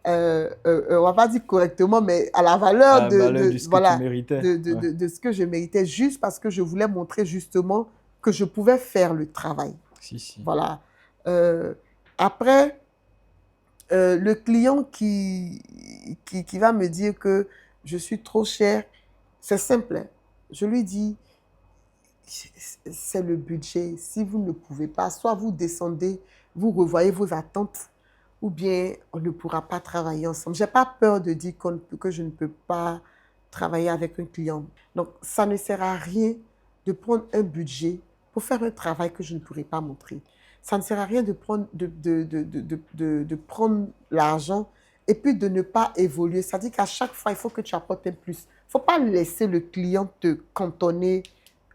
on va pas dire correctement, mais à la valeur de ce que voilà, tu méritais. de ce que je méritais, juste parce que je voulais montrer justement que je pouvais faire le travail. Si. Voilà. Après, le client qui va me dire que je suis trop chère, c'est simple, hein. Je lui dis, c'est le budget. Si vous ne pouvez pas, soit vous descendez, vous revoyez vos attentes, ou bien on ne pourra pas travailler ensemble. Je n'ai pas peur de dire que je ne peux pas travailler avec un client. Donc, ça ne sert à rien de prendre un budget pour faire un travail que je ne pourrai pas montrer. Ça ne sert à rien de prendre l'argent et puis de ne pas évoluer. C'est-à-dire qu'à chaque fois, il faut que tu apportes un plus. Il ne faut pas laisser le client te cantonner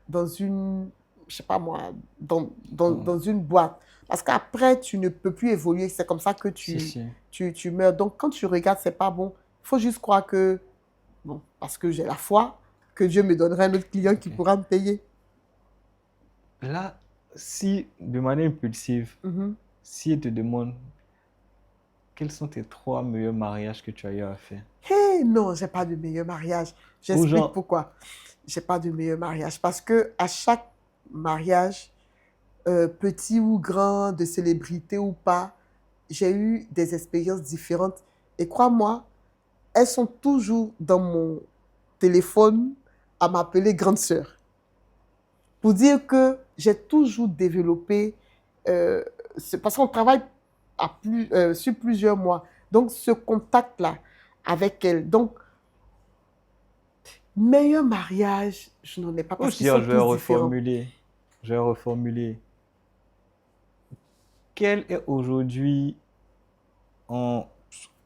dans une, je sais pas moi, dans une boîte. Parce qu'après, tu ne peux plus évoluer. C'est comme ça que tu meurs. Donc, quand tu regardes, c'est pas bon. Il faut juste croire que, bon, parce que j'ai la foi, que Dieu me donnerait un autre client qui pourra me payer. Là, si, de manière impulsive, si elle te demande quels sont tes 3 meilleurs mariages que tu as eu à faire? Hey, non, j'ai pas de meilleur mariage. J'explique pourquoi. J'ai pas de meilleur mariage. Parce que à chaque mariage, petit ou grand, de célébrité ou pas, j'ai eu des expériences différentes. Et crois-moi, elles sont toujours dans mon téléphone à m'appeler grande sœur. Pour dire que j'ai toujours développé, euh, parce qu'on travaille sur plusieurs mois. Donc, ce contact-là avec elle. Donc, meilleur mariage, je n'en ai pas Ou parce qu'ils sinon, sont tous différents. Je vais reformuler. Quel est aujourd'hui, en,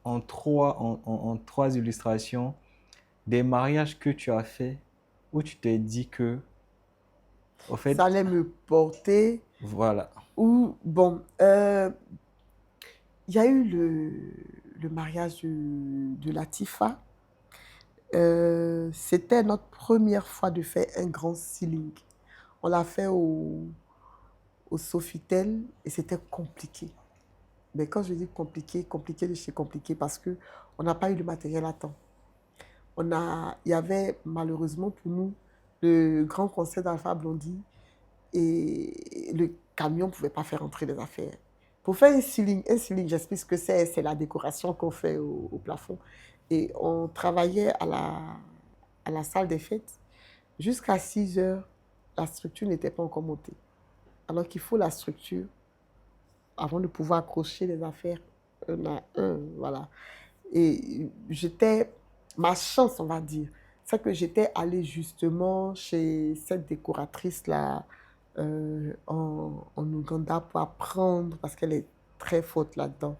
en trois illustrations, des mariages que tu as fait où tu t'es dit que, au Ça fait, allait me porter. voilà. Ou, bon, il y a eu le mariage de Latifa. C'était notre première fois de faire un grand ceiling. On l'a fait au Sofitel et c'était compliqué. Mais quand je dis compliqué, compliqué de chez compliqué parce qu'on n'a pas eu le matériel à temps. Il y avait malheureusement pour nous le grand concert d'Alpha Blondy et le camion ne pouvait pas faire entrer les affaires. Pour faire un ceiling, j'explique ce que c'est la décoration qu'on fait au plafond. Et on travaillait à la salle des fêtes. Jusqu'à 6 heures, la structure n'était pas encore montée. Alors qu'il faut la structure avant de pouvoir accrocher les affaires un à un. Voilà. Et ma chance, on va dire, c'est que j'étais allée justement chez cette décoratrice-là en Ouganda pour apprendre, parce qu'elle est très forte là-dedans,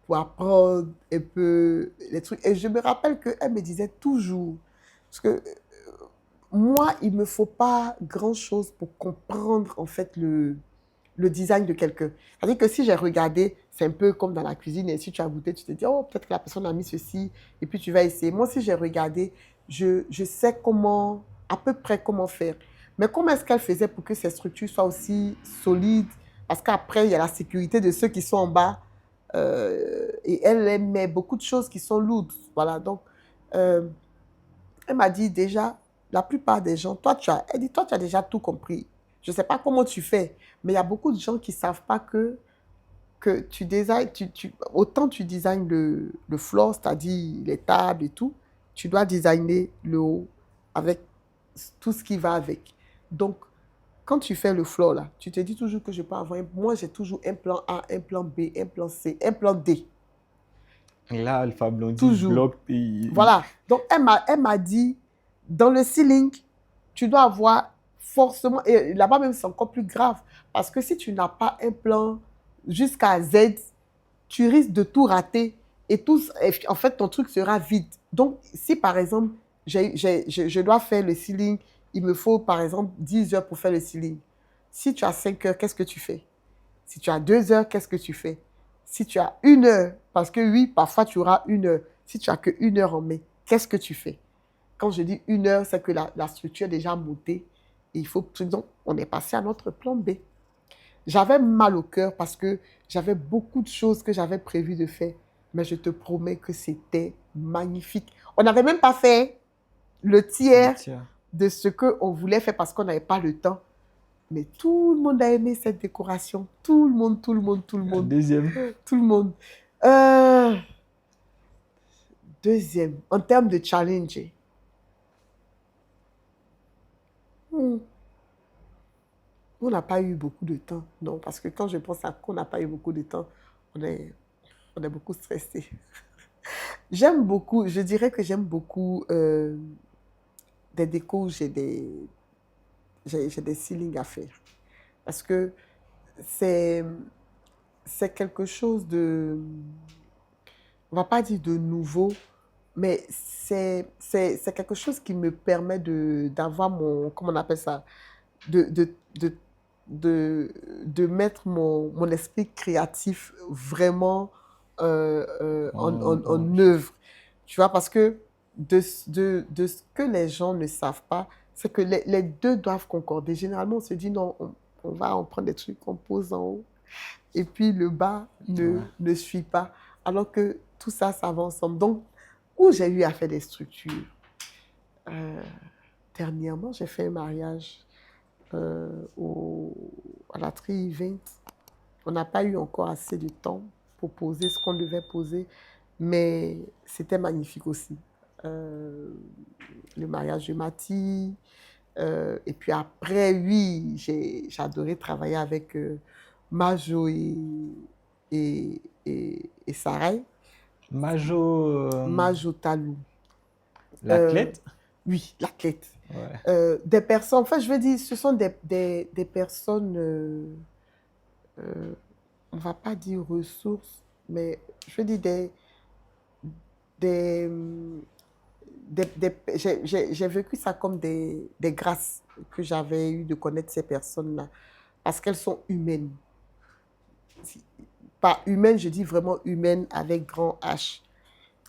pour apprendre un peu les trucs. Et je me rappelle qu'elle me disait toujours, parce que moi, il ne me faut pas grand-chose pour comprendre en fait le design de quelqu'un. C'est-à-dire que si j'ai regardé, c'est un peu comme dans la cuisine, et si tu as goûté, tu te dis, oh, peut-être que la personne a mis ceci, et puis tu vas essayer. Moi, si j'ai regardé, je sais comment, à peu près comment faire. Mais comment est-ce qu'elle faisait pour que ces structures soient aussi solides? Parce qu'après, il y a la sécurité de ceux qui sont en bas, et elle met beaucoup de choses qui sont lourdes. Voilà, donc, euh, elle m'a dit déjà, la plupart des gens, elle dit, toi, tu as déjà tout compris. Je ne sais pas comment tu fais, mais il y a beaucoup de gens qui ne savent pas que tu design, autant tu designes le floor, c'est-à-dire les tables et tout, tu dois designer le haut avec tout ce qui va avec. Donc, quand tu fais le floor, là, tu te dis toujours que je peux avoir moi, j'ai toujours un plan A, un plan B, un plan C, un plan D. Là, Alpha Blondie Toujours. bloque. Voilà. Donc, elle m'a dit, dans le ceiling, tu dois avoir forcément, et là-bas même, c'est encore plus grave, parce que si tu n'as pas un plan jusqu'à Z, tu risques de tout rater et en fait, ton truc sera vide. Donc, si par exemple, je dois faire le ceiling, il me faut par exemple 10 heures pour faire le ceiling. Si tu as 5 heures, qu'est-ce que tu fais? Si tu as 2 heures, qu'est-ce que tu fais? Si tu as 1 heure, parce que oui, parfois tu auras 1 heure. Si tu as que 1 heure en mai, qu'est-ce que tu fais? Quand je dis 1 heure, c'est que la structure est déjà montée. Et il faut, donc, on est passé à notre plan B. J'avais mal au cœur parce que j'avais beaucoup de choses que j'avais prévu de faire. Mais je te promets que c'était magnifique. On n'avait même pas fait le tiers Tiens. de ce qu'on voulait faire parce qu'on n'avait pas le temps. Mais tout le monde a aimé cette décoration. Tout le monde, tout le monde, tout le La monde, deuxième. tout le monde. Euh, Deuxième, en termes de challenge, on n'a pas eu beaucoup de temps. Non, parce que quand je pense à qu'on n'a pas eu beaucoup de temps, on est, on est beaucoup stressé. J'aime beaucoup, je dirais que j'aime beaucoup des décos où j'ai des ceilings à faire. Parce que c'est, c'est quelque chose de, on va pas dire de nouveau, mais c'est quelque chose qui me permet d'avoir mon, comment on appelle ça, de, de, de, de mettre mon esprit créatif vraiment en œuvre. Tu vois, parce que de ce que les gens ne savent pas, c'est que les deux doivent concorder. Généralement, on se dit non, on va en prendre des trucs qu'on pose en haut, et puis le bas Ouais. ne suit pas. Alors que tout ça, ça va ensemble. Donc, où j'ai eu à faire des structures, euh, dernièrement, j'ai fait un mariage à la Tri-Event. On n'a pas eu encore assez de temps pour poser ce qu'on devait poser. Mais c'était magnifique aussi. Euh, le mariage de Mathie. Et puis après, oui, j'ai adoré travailler avec Majo et Sarai. Majo, Majo Talou. Euh, l'athlète? oui, l'athlète. Ouais. Des personnes, enfin, je veux dire, ce sont des personnes, on ne va pas dire ressources, mais je veux dire des, j'ai vécu ça comme des grâces que j'avais eu de connaître ces personnes-là, parce qu'elles sont humaines. Pas humaines, je dis vraiment humaines avec grand H.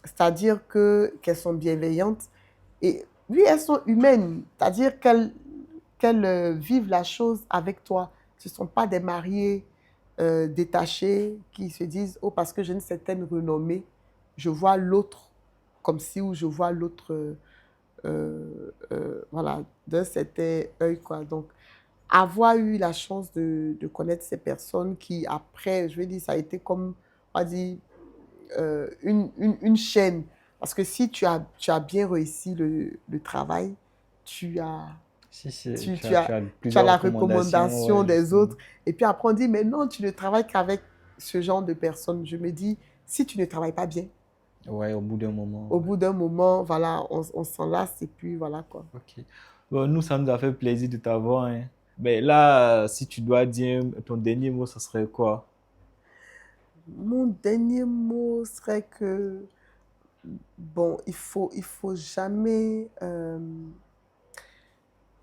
C'est-à-dire qu'elles sont bienveillantes. Et oui, elles sont humaines, c'est-à-dire qu'elles vivent la chose avec toi. Ce ne sont pas des mariés détachés qui se disent, oh, parce que j'ai une certaine renommée, je vois l'autre comme si, ou je vois l'autre, voilà, d'un certain œil, quoi. Donc, avoir eu la chance de connaître ces personnes qui, après, je vais dire, ça a été comme, on va dire, une chaîne. Parce que si tu as bien réussi le travail, tu as, Si, si, tu, tu tu as, as, tu as tu as plusieurs la recommandations, recommandation ouais, des justement. autres. Et puis après, on dit, mais non, tu ne travailles qu'avec ce genre de personnes. Je me dis, si tu ne travailles pas bien, Ouais, au bout d'un moment, au ouais. bout d'un moment, voilà, on s'en lasse et puis voilà quoi. Ok. Bon, nous, ça nous a fait plaisir de t'avoir, hein. Mais là, si tu dois dire ton dernier mot, ça serait quoi? Mon dernier mot serait que, bon, il faut jamais,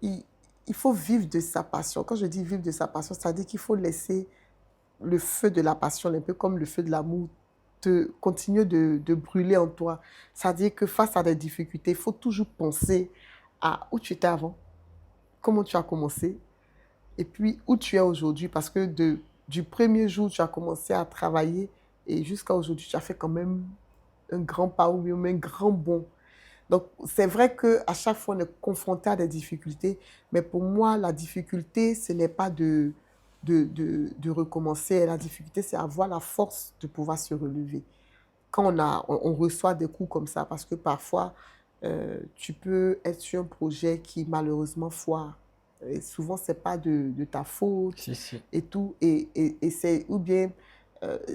il, il faut vivre de sa passion. Quand je dis vivre de sa passion, ça veut dire qu'il faut laisser le feu de la passion, un peu comme le feu de l'amour, te continuer de brûler en toi. Ça veut dire que face à des difficultés, il faut toujours penser à où tu étais avant, comment tu as commencé, et puis où tu es aujourd'hui. Parce que du premier jour où tu as commencé à travailler et jusqu'à aujourd'hui, tu as fait quand même un grand pas ou même un grand bond. Donc, c'est vrai qu'à chaque fois, on est confronté à des difficultés, mais pour moi, la difficulté, ce n'est pas de recommencer. La difficulté, c'est avoir la force de pouvoir se relever. Quand on reçoit des coups comme ça, parce que parfois, tu peux être sur un projet qui malheureusement foire. Et souvent, ce n'est pas de ta faute Si, si. et tout. Et c'est, ou bien,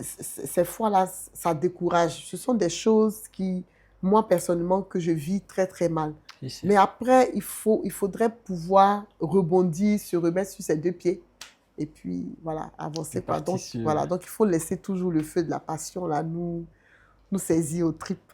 ces fois-là, ça décourage. Ce sont des choses qui, moi, personnellement, que je vis très, très mal. Si, si. Mais après, il faudrait pouvoir rebondir, se remettre sur ses deux pieds et puis, voilà, avancer, quoi. Parti Donc, sur. voilà. Donc, il faut laisser toujours le feu de la passion, là, nous saisir aux tripes.